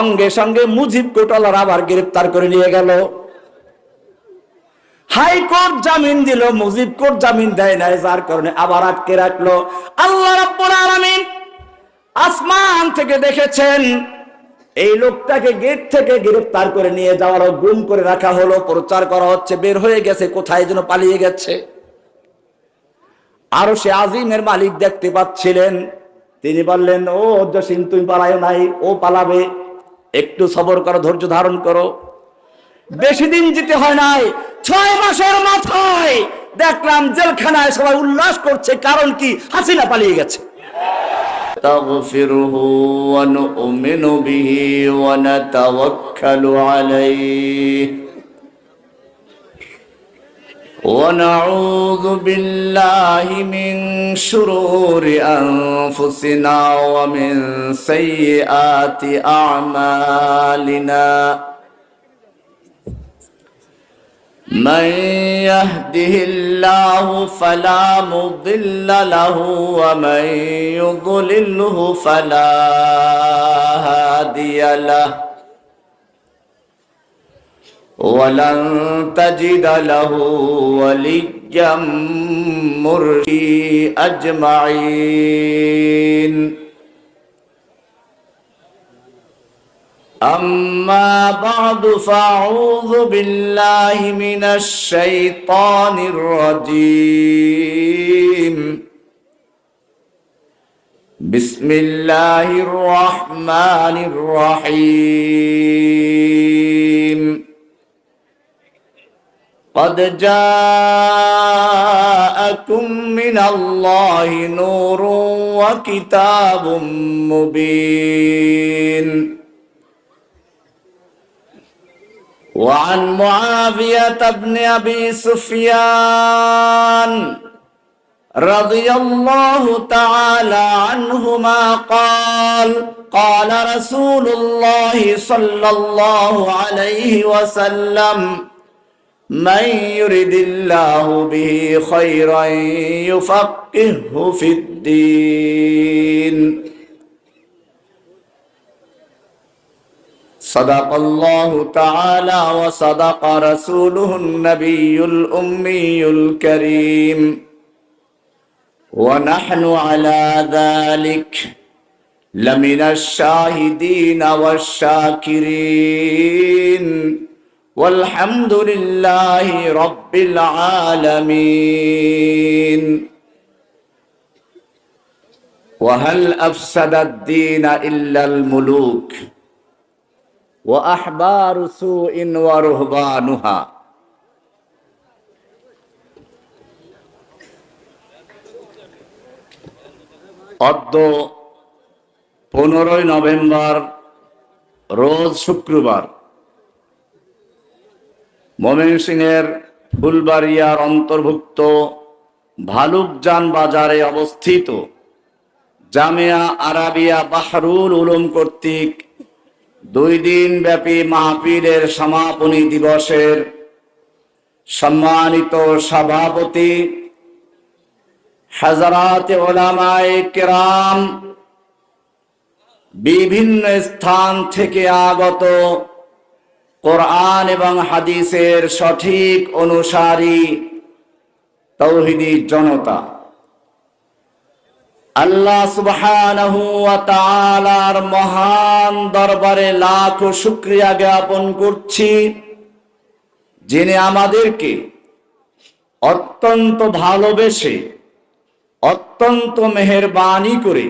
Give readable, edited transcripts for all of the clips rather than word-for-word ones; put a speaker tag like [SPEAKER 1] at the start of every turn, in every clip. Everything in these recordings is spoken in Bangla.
[SPEAKER 1] সঙ্গে সঙ্গে মুজিব কোটালার আবার গ্রেফতার করে নিয়ে গেল। হাইকোর্ট জামিন দিল, মুজিব কোর্ট জামিন দেয় নাই, যার কারণে আবার আটকে রাখলো। আল্লাহ রাব্বুল আলামিন আসমান থেকে দেখেছেন এই লোকটাকে গেট থেকে গ্রেফতার করে নিয়ে যাওয়ার, গুম করে রাখা হলো, প্রচার করা হচ্ছে বের হয়ে গেছে, কোথায় যেন পালিয়ে গেছে। আরো সে আজিমের মালিক দেখতে পাচ্ছিলেন, তিনি বললেন, ও জসিম তুমি পালায় নাই, ও পালাবে, একটু সবর করো, ধৈর্য ধারণ করো। বেশি দিন যেতে হয় নাই, 6 মাসের মাথায় দেখলাম জেলখানায় সবাই উল্লাস করছে। কারণ কি? হাসিনা পালিয়ে গেছে।
[SPEAKER 2] نستغفره ونؤمن به ونتوكل عليه ونعوذ بالله من شرور أنفسنا ومن سيئات أعمالنا من يهده الله فلا مضل له ومن يضلله فلا هادي له ولن تجد له وليا مرشدا أجمعين. أما بعد فأعوذ بالله من الشيطان الرجيم. بسم الله الرحمن الرحيم. قد جاءكم من الله نور وكتاب مبين. وعن معاوية بن أبي سفيان رضي الله تعالى عنهما قال قال رسول الله صلى الله عليه وسلم من يرد الله به خيرا يفقهه في الدين. صدق الله تعالى وصدق رسوله النبي الأمي الكريم ونحن على ذلك لمن الشاهدين والشاكرين والحمد لله رب العالمين. وهل أفسد الدين إلا الملوك وأحبار سوء ورهبانها. অদ্য 15 নভেম্বর রোজ শুক্রবার ময়মনসিংহের ফুলবাড়িয়ার অন্তর্ভুক্ত ভালুকজান বাজারে অবস্থিত জামিয়া আরাবিয়া বাহরুল উলুম কর্তৃক 2 দিন ব্যাপী মাহফিলের সমাপনী দিবসের সম্মানিত সভাপতি হযরত উলামায়ে কেরাম, বিভিন্ন স্থান থেকে আগত কোরআন এবং হাদিসের সঠিক অনুসারী তাওহীদি জনতা, আল্লাহ সুবহানাহু ওয়া তাআলার মহান দরবারে লাখো শুকরিয়া জ্ঞাপন করছি, যিনি আমাদেরকে অত্যন্ত ভালোবেসে, অত্যন্ত মেহেরবানি করে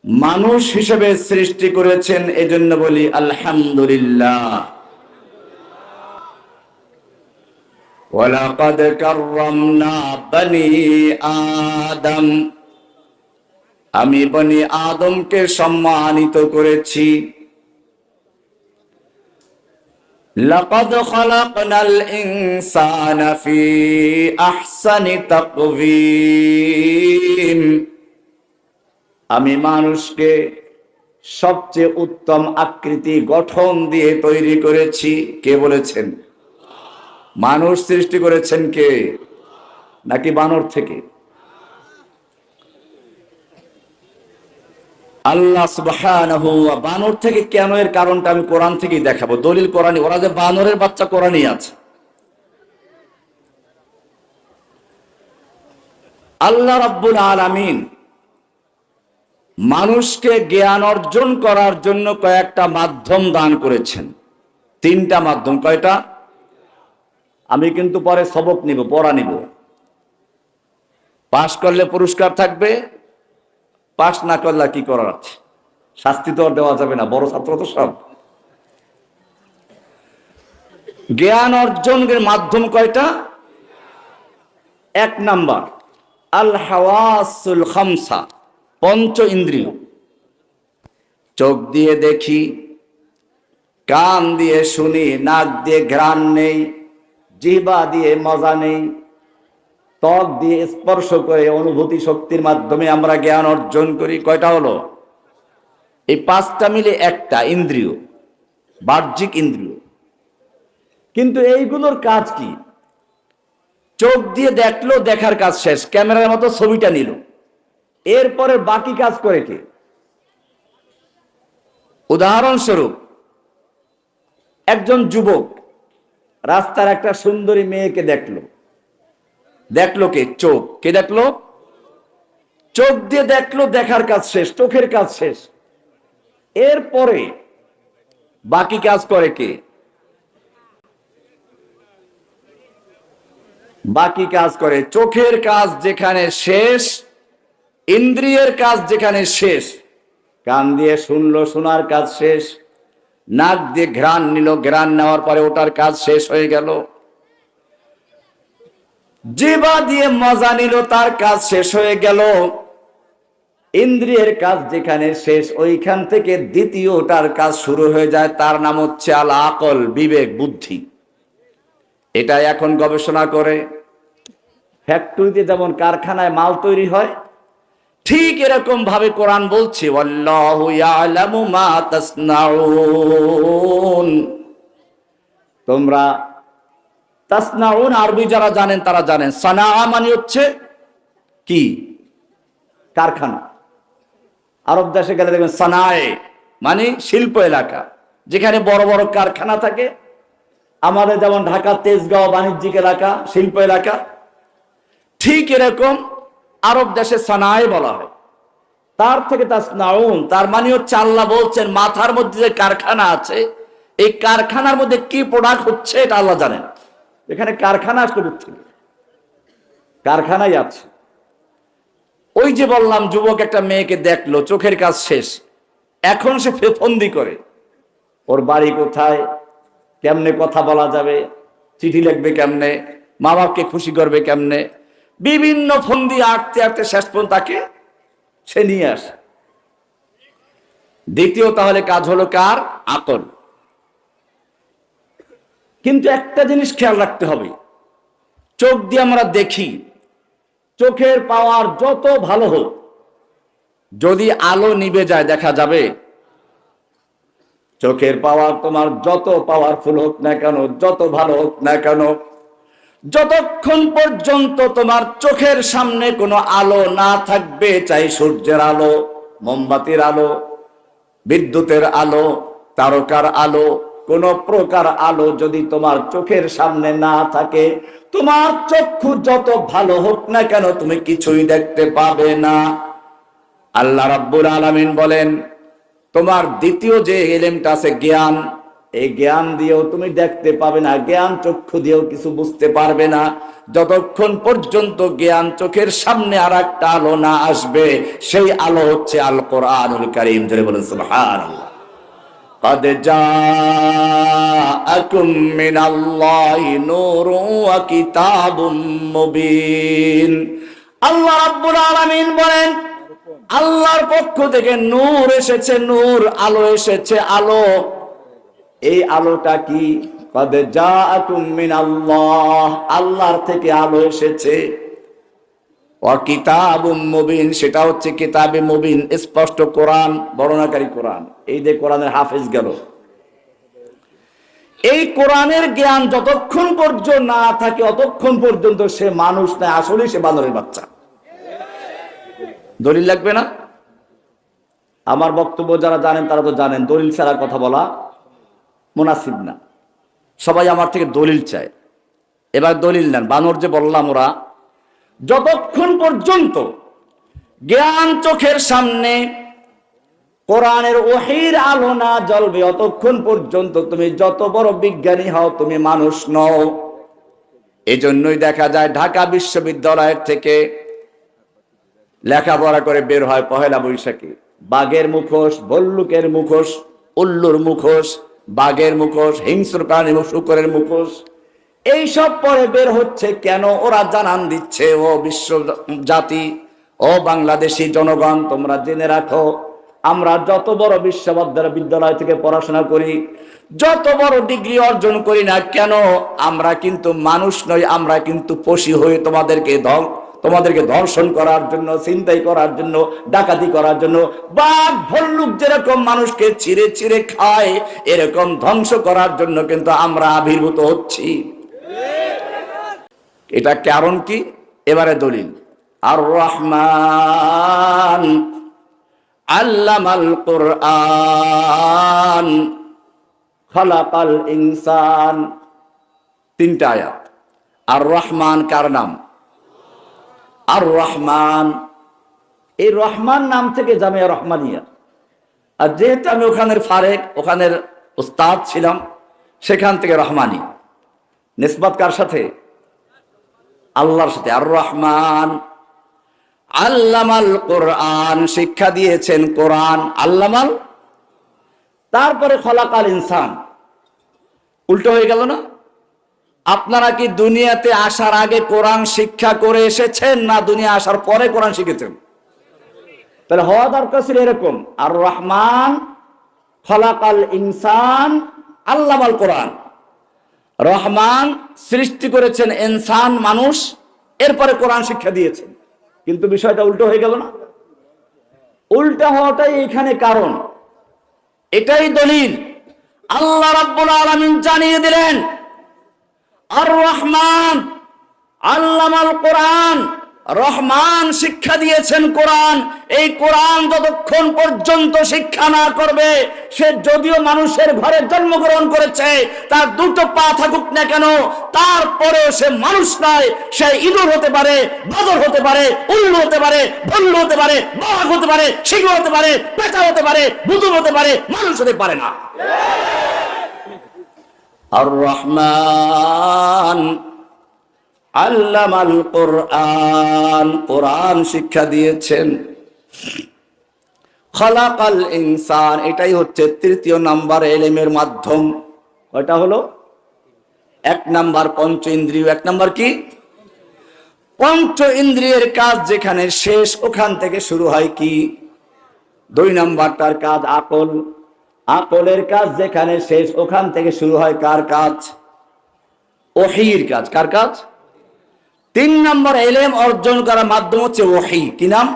[SPEAKER 2] মানুষ হিসেবে সৃষ্টি করেছেন। এজন্য বলি আলহামদুলিল্লাহ। ওয়ালাকাদ কাররামনা বনি আদম, আমি বনি আদমকে সম্মানিত করেছি। লাকাদ খালাকনাল ইনসানা ফি আহসানি তাকওয়িম, আমি মানুষকে সবচেয়ে উত্তম আকৃতি গঠন দিয়ে তৈরি করেছি। কে বলেছেন? মানুষ সৃষ্টি করেছেন কে? নাকি বানর থেকে?
[SPEAKER 1] আল্লাহ সুবহানাহু ওয়া বানর থেকে কেন এর কারণটা আমি কোরআন থেকেই দেখাবো, দলিল কোরআনী। ওরা যে বানরের বাচ্চা কোরআনই আছে। আল্লাহ রাব্বুল আলামিন মানুষকে জ্ঞান অর্জন করার জন্য কয়েকটা মাধ্যম দান করেছেন। তিনটা মাধ্যম। কয়টা? আমি কিন্তু পরে সবক নিব, পড়া নিব। পাশ করলে পুরস্কার থাকবে, পাশ না করলে কি করার আছে, শাস্তি তো আর দেওয়া যাবে না, বড় ছাত্র তো সব। জ্ঞান অর্জনের মাধ্যম কয়টা? এক নাম্বার আল হাওয়াসুল খামসা, পঞ্চ ইন্দ্রিয়। চোখ দিয়ে দেখি, কান দিয়ে শুনি, নাক দিয়ে ঘ্রাণ নেই, জিহ্বা দিয়ে মজা নেই, ত্বক দিয়ে স্পর্শ করে অনুভূতি শক্তির মাধ্যমে আমরা জ্ঞান অর্জন করি। কয়টা হলো? এই পাঁচটা মিলে একটা ইন্দ্রিয়, বাহ্যিক ইন্দ্রিয়। কিন্তু এইগুলোর কাজ কি? চোখ দিয়ে দেখলো, দেখার কাজ শেষ, ক্যামেরার মতো ছবিটা নিল, এরপরে বাকি কাজ করে কে? উদাহরণস্বরূপ একজন যুবক রাস্তার একটা সুন্দরী মেয়েকে দেখলো, দেখলো কে? চোখ। কে দেখলো? চোখ দিয়ে দেখলো, দেখার কাজ শেষ, চোখের কাজ শেষ, এরপরে বাকি কাজ করে কে? বাকি কাজ করে চোখের কাজ যেখানে শেষ, ইন্দ্রিয়ের কাজ যেখানে শেষ, কান দিয়ে শুনলো, শোনার কাজ শেষ, নাক দিয়ে ঘ্রাণ নিল, ঘ্রাণ নেওয়ার পরে ওটার কাজ শেষ হয়ে গেল, জিহ্বা দিয়ে মজা নিল, তার কাজ শেষ হয়ে গেল। ইন্দ্রিয়ের কাজ যেখানে শেষ, ওইখান থেকে দ্বিতীয়টার কাজ শুরু হয়ে যায়, তার নাম হচ্ছে আল আকল, বিবেক, বুদ্ধি। এটা এখন গবেষণা করে ফ্যাক্টরিতে যেমন কারখানায় মাল তৈরি হয়, ঠিক এরকম ভাবে কোরআন বলছে ওয়াল্লাহু ইয়ালামু মা তাসনাউন। তোমরা তাসনাউন আরবি যারা জানেন তারা জানেন, সানা মানে হচ্ছে কি? কারখানা। আরব দেশে গেলে দেখবেন সানায়ে মানে শিল্প এলাকা, যেখানে বড় বড় কারখানা থাকে। আমাদের যেমন ঢাকা তেজগাঁও বাণিজ্যিক এলাকা, শিল্প এলাকা, ঠিক এরকম আরব দেশে সানায়ে বলা হয়। তার থেকে তাসনাউন, তার মানে হচ্ছে আল্লাহ বলছেন মাথার মধ্যে যে কারখানা আছে, এই কারখানার মধ্যে কি প্রোডাক্ট হচ্ছে এটা আল্লাহ জানেন। এখানে কারখানা আসলে হচ্ছে, কারখানাই আছে। ওই যে বললাম যুবক একটা মেয়েকে দেখলো, চোখের কাজ শেষ, এখন সে ফন্দি করে ওর বাড়ি কোথায়, কেমনে কথা বলা যাবে, চিঠি লিখবে কেমনে, মা বাপকে খুশি করবে কেমনে, বিভিন্ন ফন্দি আঁকতে আঁকতে শেষ পর্যন্ত তাকে সে নিয়ে আসে। দ্বিতীয় তাহলে কাজ হলো কার? আকল। কিন্তু একটা জিনিস খেয়াল রাখতে হবে, চোখ দিয়ে আমরা দেখি, চোখের পাওয়ার যত ভালো হোক, যদি আলো নিভে যায় দেখা যাবে? চোখের পাওয়ার তোমার যত পাওয়ারফুল হোক না কেন, যত ভালো হোক না কেন, যতক্ষণ পর্যন্ত তোমার চোখের সামনে কোনো আলো না থাকবে, চাই সূর্যের আলো, মোমবাতির আলো, বিদ্যুতের আলো, তারকার আলো, কোন প্রকার আলো যদি তোমার চোখের সামনে না থাকে, তোমার চক্ষু যত ভালো হোক না কেন তুমি কিছুই দেখতে পাবে না। আল্লাহ রাব্বুল আলামিন বলেন তোমার দ্বিতীয় যে ইলমটা আছে জ্ঞান, এই জ্ঞান দিয়েও তুমি দেখতে পাবে না, জ্ঞান চক্ষু দিয়েও কিছু বুঝতে পারবে না, যতক্ষণ পর্যন্ত জ্ঞান চোখের সামনে আর একটা আলো না আসবে। সেই আলো হচ্ছে আল কোরআনুল কারীম। ধরে বলেন সুবহানাল্লাহ। قد جاءكم من الله نور وكتاب مبين। আল্লাহ রাব্বুল আলামিন বলেন আল্লাহর পক্ষ থেকে নূর এসেছে, নূর, আলো এসেছে, আলো। এই আলোটা কি? قد جاءكم من الله, আল্লাহর থেকে আলো এসেছে। ওয়া কিতাবুম মুবিন, সেটা হচ্ছে কিতাবে মুবিন, স্পষ্ট কোরআন, বর্ণনাকারী কোরআন। এই যে কোরআনের হাফেজ গেল, এই কোরআনের জ্ঞান যতক্ষণ পর্যন্ত না থাকে অতক্ষণ পর্যন্ত সে মানুষ নয়, আসলে সে বানরের বাচ্চা। দলিল লাগবে না? আমার বক্তব্য যারা জানেন তারা তো জানেন, দলিল ছাড়া কথা বলা মুনাসিব না। সবাই আমার থেকে দলিল চায়। এবার দলিল নেন। বানর যে বললাম, ওরা যতক্ষণ পর্যন্ত জ্ঞান চোখের সামনে কোরআনের ওহীর আলো না জ্বলবে, অতক্ষণ পর্যন্ত তুমি যত বড় বিজ্ঞানী হও, তুমি মানুষ নও। এজন্যই দেখা যায় ঢাকা বিশ্ববিদ্যালয়ের থেকে লেখাপড়া করে বের হয় পহেলা বৈশাখে বাঘের মুখোশ, ভল্লুকের মুখোশ, উল্লুর মুখোশ, বাঘের মুখোশ, হিংস্র প্রাণী শুকরের মুখোশ, এইসব পরে বের হচ্ছে। কেন? ওরা জানান দিচ্ছে, ও বিশ্ব জাতি, ও বাংলাদেশি জনগণ, তোমরা জেনে রাখো, আমরা যত বড় বিশ্ববিদ্যালয় থেকে পড়াশোনা করি, যত বড় ডিগ্রি অর্জন করি না কেন, আমরা কিন্তু মানুষ নই, আমরা কিন্তু পশু হয়ে তোমাদেরকে ধর্ষণ করার জন্য, ছিনতাই করার জন্য, ডাকাতি করার জন্য, বাঘ ভল্লুক যেরকম মানুষকে চিরে চিরে খায়, এরকম ধ্বংস করার জন্য কিন্তু আমরা আবির্ভূত হচ্ছি। এটা কারণ কি? এবারে দলিল। আর রহমান আল্লামাল কুরআন খালাকাল ইনসান। তিনটা আয়াত। আর রহমান কার নাম? আর রহমান, এই রহমান নাম থেকে জামিয়া রহমানিয়া। আর যেহেতু আমি ওখানের ফারেক, ওখানের উস্তাদ ছিলাম, সেখান থেকে রহমানি। নিসবত কার সাথে? আল্লাহর সাথে। আর রহমান আল্লামাল কোরআন, শিক্ষা দিয়েছেন কোরআন। আল্লামাল, তারপরে খলাকাল ইনসান। উল্টো হয়ে গেল না? আপনারা কি দুনিয়াতে আসার আগে কোরআন শিক্ষা করে এসেছেন, না দুনিয়া আসার পরে কোরআন শিখেছেন? তাহলে হওয়া দরকার ছিল এরকম, আর রহমান খলাকাল ইনসান আল্লামাল কোরআন। রহমান সৃষ্টি করেছেন ইনসান, মানুষ, এরপরে কোরআন শিক্ষা দিয়েছেন। কিন্তু বিষয়টা উল্টো হয়ে গেল না? উল্টা হওয়াটাই এখানে কারণ, এটাই দলিল। আল্লাহ রাব্বুল আলামিন জানিয়ে দিলেন, আর রহমান আল্লামাল কোরআন, রহমান শিক্ষা দিয়েছেন কোরআন। এই কোরআন যতক্ষণ পর্যন্ত শিক্ষা না করবে, সে যদিও মানুষের ঘরে জন্মগ্রহণ করেছে, তার দুটো পা থাকুক না কেন, তারপরেও সে মানুষ নয়। সে ইঁদুর হতে পারে, বাদর হতে পারে, উল্লু হতে পারে, ভল্লু হতে পারে, বাঘ হতে পারে, সিংহ হতে পারে, পেঁচা হতে পারে, ভূতুড় হতে পারে, মানুষ হতে পারে না। আর রহমান আল্লামাল কোরআন, কোরআন শিক্ষা দিয়েছেন। খলাকাল ইনসান, এটাই হচ্ছে তৃতীয় নাম্বার এলেমের মাধ্যম। ওটা হলো 1 নাম্বার পঞ্চ ইন্দ্রিয়। 1 নাম্বার কি? পঞ্চ ইন্দ্রিয়ের কাজ যেখানে শেষ, ওখান থেকে শুরু হয় কি? 2 নাম্বারটার কাজ আকল। আকলের কাজ যেখানে শেষ, ওখান থেকে শুরু হয় কার কাজ? ওহীর কাজ। কার কাজ? 3 নম্বর ইলম অর্জন করার মাধ্যম হচ্ছে ওহী। কি নাম?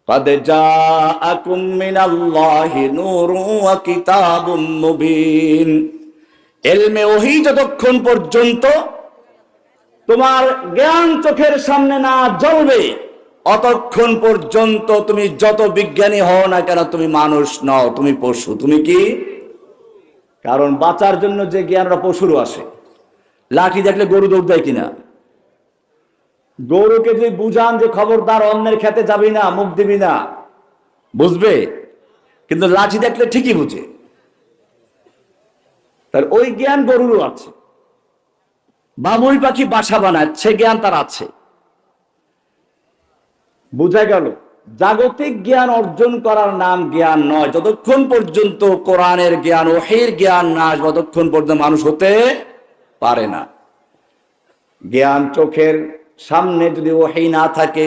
[SPEAKER 1] قد جاءكم من الله نور وكتاب مبين। ইলমে ওহী যতক্ষণ পর্যন্ত তোমার জ্ঞান চোখের সামনে না জ্বলবে, অতক্ষণ পর্যন্ত তুমি যত বিজ্ঞানী হও না কেন, তুমি মানুষ নও, তুমি পশু। তুমি কি? কারণ বাঁচার জন্য যে জ্ঞানরা পশুরও আসে। লাঠি দেখলে গরু দৌড় দেয় কিনা? গরুকে যদি বুঝান যে খবরদার অন্যের খেতে যাবি না, মুখ দিবি না, বুঝবে, কিন্তু লাঠি দেখলে ঠিকই বুঝে। তার ওই জ্ঞান গরুরও আছে। বাবুই পাখি বাসা বানায়, সে জ্ঞান তার আছে। বুঝা গেল? জাগতিক জ্ঞান অর্জন করার নাম জ্ঞান নয় যতক্ষণ পর্যন্ত কোরআনের জ্ঞান, ওহীর জ্ঞান না আসবে, ততক্ষণ পর্যন্ত মানুষ হতে পারে না। জ্ঞান চোখের সামনে যদি ওহী না থাকে,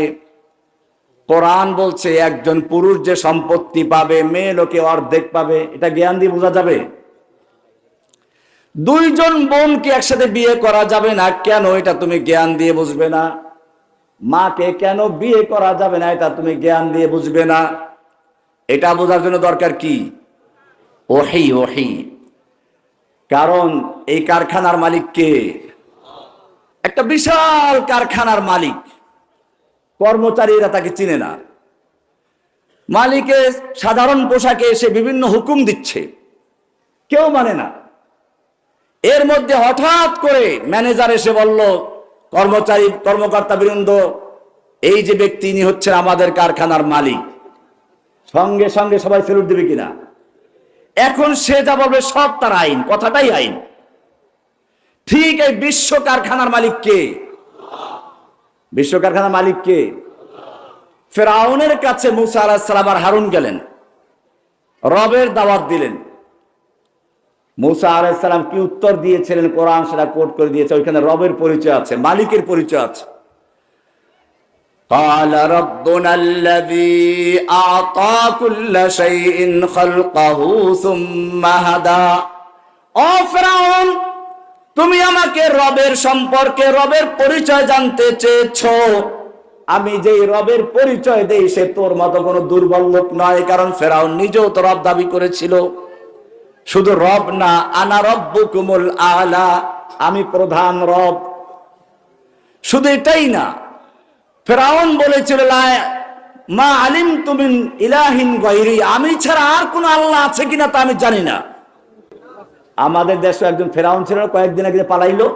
[SPEAKER 1] কোরআন বলছে একজন পুরুষ যে সম্পত্তি পাবে, মেয়ে লোকে অর্ধেক পাবে, এটা জ্ঞান দিয়ে বোঝা যাবে? 2 জন বোনকে একসাথে বিয়ে করা যাবে না কেন, এটা তুমি জ্ঞান দিয়ে বুঝবে না। মাকে কেন বিয়ে করা যাবে না, এটা তুমি জ্ঞান দিয়ে বুঝবে না। এটা বোঝার জন্য দরকার কি? ওহী। ওহী। কারণ এই কারখানার মালিক কে? একটা বিশাল কারখানার মালিক, কর্মচারীরা তাকে চিনে না। মালিকের সাধারণ পোশাকে এসে বিভিন্ন হুকুম দিচ্ছে, কেউ মানে না। এর মধ্যে হঠাৎ করে ম্যানেজার এসে বলল, কর্মকর্তা বৃন্দ, এই যে ব্যক্তি ইনি হচ্ছেন আমাদের কারখানার মালিক। সঙ্গে সঙ্গে সবাই সেলুট দেবে কিনা? এখন সে যা বলবে সব তার আইন, কথাটাই আইন। ঠিক এই বিশ্ব কারখানার মালিক কে? বিশ্ব কারখানার মালিক কে? ফেরাউনের কাছে মুসা আলাইহিস সালাম আর হারুন গেলেন, রবের দাওয়াত দিলেন। মুসা আলাইহিস সালাম কি উত্তর দিয়েছিলেন, কোরআন সেটা কোট করে দিয়েছে। ওইখানে রবের পরিচয় আছে, মালিকের পরিচয় আছে। قال ربنا الذي أعطى كل شيء خلقه ثم هدى। ও ফেরাউন, তুমি আমাকে রবের সম্পর্কে, রবের পরিচয় জানতে চেয়েছো। আমি যে রবের পরিচয় দেই সে তোর মতো কোনো দুর্বল লোক নয়। কারণ ফেরাউন নিজেও তো রব দাবি করেছিল। শুধু রব না, আনা রব্বুকুমুল আলা, আমি প্রধান রব। শুধু এটাই না, ফেরাউন বলেছিল মা আলিমতু মিন ইলাহিন গায়রি, আমি ছাড়া আর কোন আল্লাহ আছে কিনা তা আমি জানি না। আমাদের দেশে একজন ফেরাউন ছিল, কয়েকদিন আগে পালাইলো।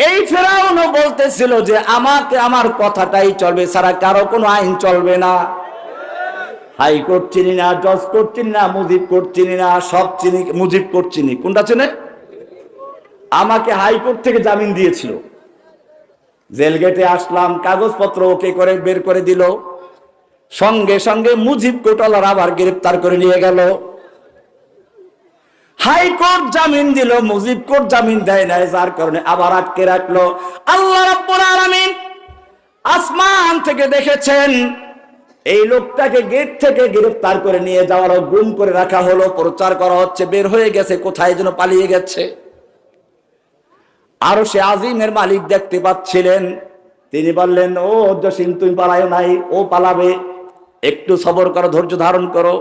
[SPEAKER 1] এই ফেরাউনও বলতেছিল যে আমাকে, আমার কথাটাই চলবে, ছাড়া কারো কোনো আইন চলবে না। হাইকোর্ট চিনি না, জজ কোর্ট চিনি না, মুজিব কোর্ট চিনি না, সব চিনি, মুজিব কোর্ট চিনি। কোনটা চেনে? আমাকে হাইকোর্ট থেকে জামিন দিয়েছিল। জেল গেটে আসলাম, কাগজপত্র ওকে করে বের করে দিল। সঙ্গে সঙ্গে মুজিব কোর্টওয়ালারা আবার গ্রেফতার করে নিয়ে গেল। হাইকোর্ট জামিন দিল, মুজিব কোর্ট জামিন দেয় নাই, যার কারণে আবার আটকে রাখলো। আল্লাহ রাব্বুল আলামিন আসমান থেকে দেখেছেন এই লোকটাকে গেট থেকে গ্রেফতার করে নিয়ে যাওয়ার, গুম করে রাখা হলো, প্রচার করা হচ্ছে বের হয়ে গেছে, কোথায় যেন পালিয়ে গেছে। আরো সে আজিমের মালিক দেখতে পাচ্ছিলেন, তিনি বললেন, ও জসিম, তুমি পালায় নাই, ও পালাবে, একটু সবর করো, ধৈর্য ধারণ করো।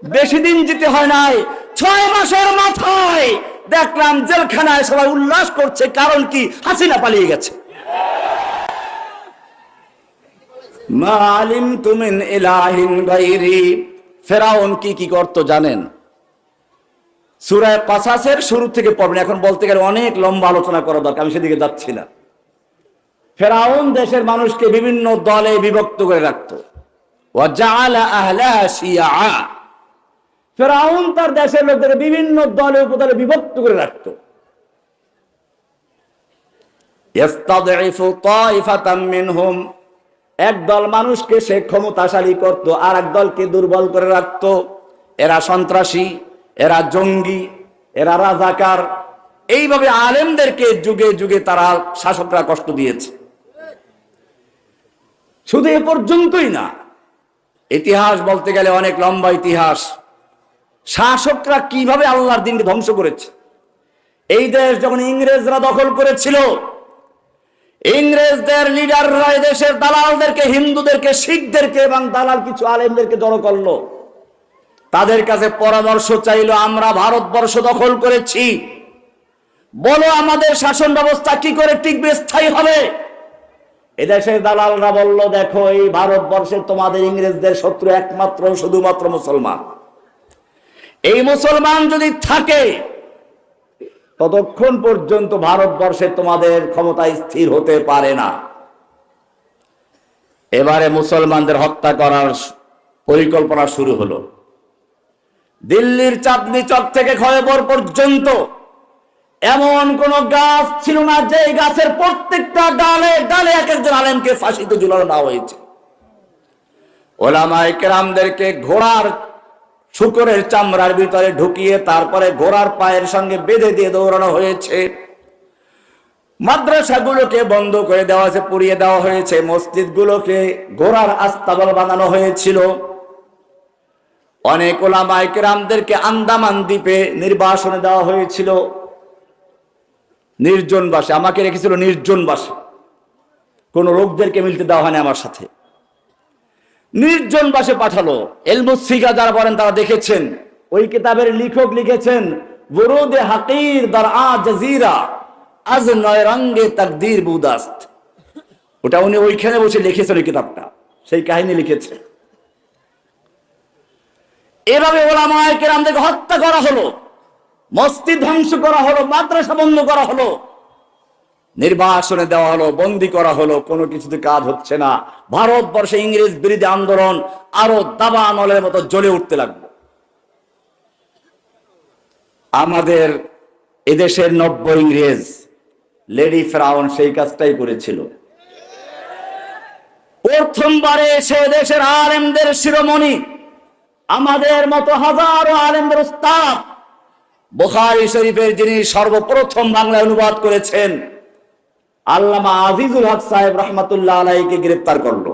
[SPEAKER 1] বেশি দিন যেতে হয় নাই, 6 মাসের মাথায় দেখলাম জেলখানায় সবাই উল্লাস করছে। কারণ কি? হাসিনা পালিয়ে গেছে। মা আলিমতু মিন ইলাহিন গায়রি। ফেরাউন কি কি করত জানেন? সূরা কাসাসের শুরু থেকে পড়বেন, এখন বলতে গেলে অনেক লম্বা আলোচনা করা দরকার, আমি সেদিকে যাচ্ছি না। ফেরাউন দেশের মানুষকে বিভিন্ন দলে বিভক্ত করে রাখত। ওয়া জাআলা আহলাহা শিয়া। ফেরাউন তার দেশের লোকদের বিভিন্ন দলে উপদলে বিভক্ত করে রাখত। ইস্তাদঈফু তাইফাতাম মিনহুম, একদল মানুষকে সে ক্ষমতাশালী করত, আর এক দলকে দুর্বল করে রাখত। এরা সন্ত্রাসী, এরা জঙ্গি, এরা রাজাকার। এইভাবে আলেমদেরকে যুগে যুগে তারা শাসকরা কষ্ট দিয়েছে। শুধু এ পর্যন্তই না, ইতিহাস বলতে গেলে অনেক লম্বা ইতিহাস। শাসকরা কিভাবে আল্লাহর দিনকে ধ্বংস করেছে। এই দেশ যখন ইংরেজরা দখল করেছিল, ইংরেজদের লিডাররা দেশের দালালদেরকে, হিন্দুদেরকে, শিখদেরকে এবং দালাল কিছু আলেমদেরকে জড়ো করলো। তাদের কাছে পরামর্শ চাইলো, আমরা ভারতবর্ষ দখল করেছি, বলো আমাদের শাসন ব্যবস্থা কি করে টিকবে, স্থায়ী হবে। এদেশের দালালরা বলল, দেখো এই ভারতবর্ষে তোমাদের ইংরেজদের শত্রু একমাত্র শুধুমাত্র মুসলমান। এই মুসলমান যদি থাকে ততক্ষণ পর্যন্ত ভারতবর্ষে তোমাদের ক্ষমতা স্থির হতে পারে না। এবারে মুসলমানদের হত্যা করার পরিকল্পনা শুরু হলো। দিল্লির চাঁদনি চক থেকে খয়বর পর্যন্ত এমন কোন গাছ ছিল না যে গাছের প্রত্যেকটা ডালে ডালে এক একজন আলেমকে ফাঁসিতে ঝুলানো দেওয়া হয়েছে। ওলামায়ে কেরামদেরকে ঘোড়ার শুকরের চামড়ার ভিতরে ঢুকিয়ে তারপরে ঘোড়ার পায়ের সঙ্গে বেঁধে দিয়ে দৌড়ানো হয়েছে। মাদ্রাসাগুলোকে বন্ধ করে দেওয়া হয়েছে, পুড়িয়ে দেওয়া হয়েছে। মসজিদগুলোকে ঘোড়ার আস্তাবল বানানো হয়েছিল। অনেক ওলামায়ে কেরামদেরকে আন্দামান দ্বীপে নির্বাসনে দেওয়া হয়েছিল, নির্জন বাসে। আমাকে রেখেছিল নির্জন বাসে, কোন লোকদেরকে মিলতে দেওয়া হয়নি আমার সাথে। নির্জন বাসে পাঠালো। ইলমুস সিগা যারা বলেন তারা দেখেছেন, ওই কিতাবের লেখক লিখেছেন, বুরুদে হাকির দার আ জাজিরা আজ নয় রঙ্গে তাকদীর বুদাস্ত। ওটা উনি ওইখানে বসে লিখেছেন, ওই কিতাবটা, সেই কাহিনী লিখেছেন। এভাবে ওলামায়ে কেরামদেরকে হত্যা করা হলো, মসজিদ ধ্বংস করা হলো, মাদ্রাসা বন্ধ করা হলো, নির্বাসনে দেওয়া হলো, বন্দী করা হলো, কোনো কিছুতে কাজ হচ্ছে না। ভারতবর্ষে ইংরেজ বিরোধী আন্দোলন আরো দাবানলের মতো জ্বলে উঠতে লাগলো। আমাদের এদেশের নব্য ইংরেজ লেডি ফেরাউন সেই কাজটাই করেছিল। প্রথমবারে এসে দেশের আলেমদের শিরোমণি, আমাদের মতো হাজারো আলেমদের উস্তাদ, বুখারী শরীফের যিনি সর্বপ্রথম বাংলায় অনুবাদ করেছেন আল্লামা আজিজুল হক সাহেব রহমাতুল্লাহ আলাইহিকে গ্রেফতার করলো,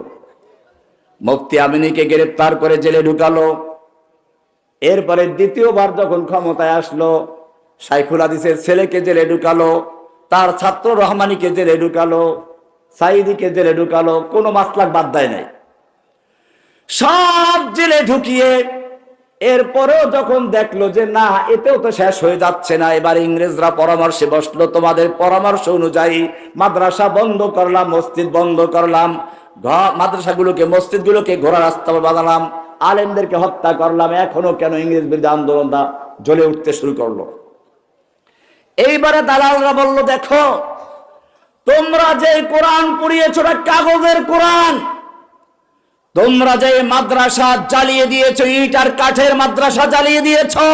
[SPEAKER 1] মুফতি আমিনীকে গ্রেফতার করে জেলে ঢুকালো। এরপরে দ্বিতীয়বার যখন ক্ষমতায় আসলো, শাইখুল হাদিসের ছেলেকে জেলে ঢুকালো, তার ছাত্র রহমানীকে জেলে ঢুকালো, সাইদিকে জেলে ঢুকালো, কোনো মাসলাক বাদ দেয় নাই, সব জেলে ঢুকিয়ে এরপরেও যখন দেখলো যে না এতেও তো শেষ হয়ে যাচ্ছে না, এবার ইংরেজরা পরামর্শে বসলো, তোমাদের পরামর্শ অনুযায়ী মাদ্রাসা বন্ধ করলাম, মসজিদ বন্ধ করলাম, মাদ্রাসাগুলোকে মসজিদগুলোকে ঘোড়া রাস্তা বানালাম, আলেমদেরকে হত্যা করলাম, এখনো কেন ইংরেজ বিরোধী আন্দোলনটা জ্বলে উঠতে শুরু করলো। এইবারে দালালরা বলল, দেখো তোমরা যে কোরআন পড়িয়েছ ওটা কাগজের কোরআন, তোমরা যে মাদ্রাসা জ্বালিয়ে দিয়েছো, ইট আর কাঠের মাদ্রাসা জ্বালিয়ে দিয়েছো,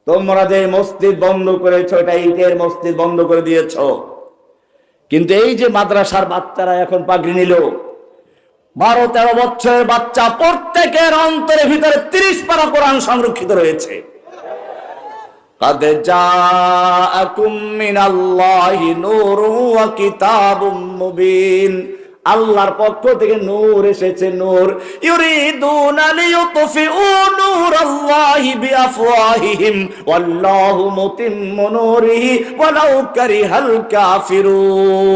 [SPEAKER 1] তোমরা যে মসজিদ বন্ধ করেছো এটা ইটের মসজিদ বন্ধ করে দিয়েছো। কিন্তু এই যে মাদ্রাসার বাচ্চারা এখন পাগড়ি নিল, 12-13 বছরের বাচ্চা, প্রত্যেকের অন্তরের ভিতরে 30 পারা কোরআন সংরক্ষিত রয়েছে। قد جاءكم من الله نور وكتاب مبين, আল্লাহর পক্ষ থেকে নূর এসেছে, নূর। ইউরিদুনা লিইউতফিউ নূরাল্লাহি বিআফওয়াহিহিম ওয়াল্লাহু মুতিম্মু নূরিহি ওয়ালাউ কারিহাল কাফিরুন।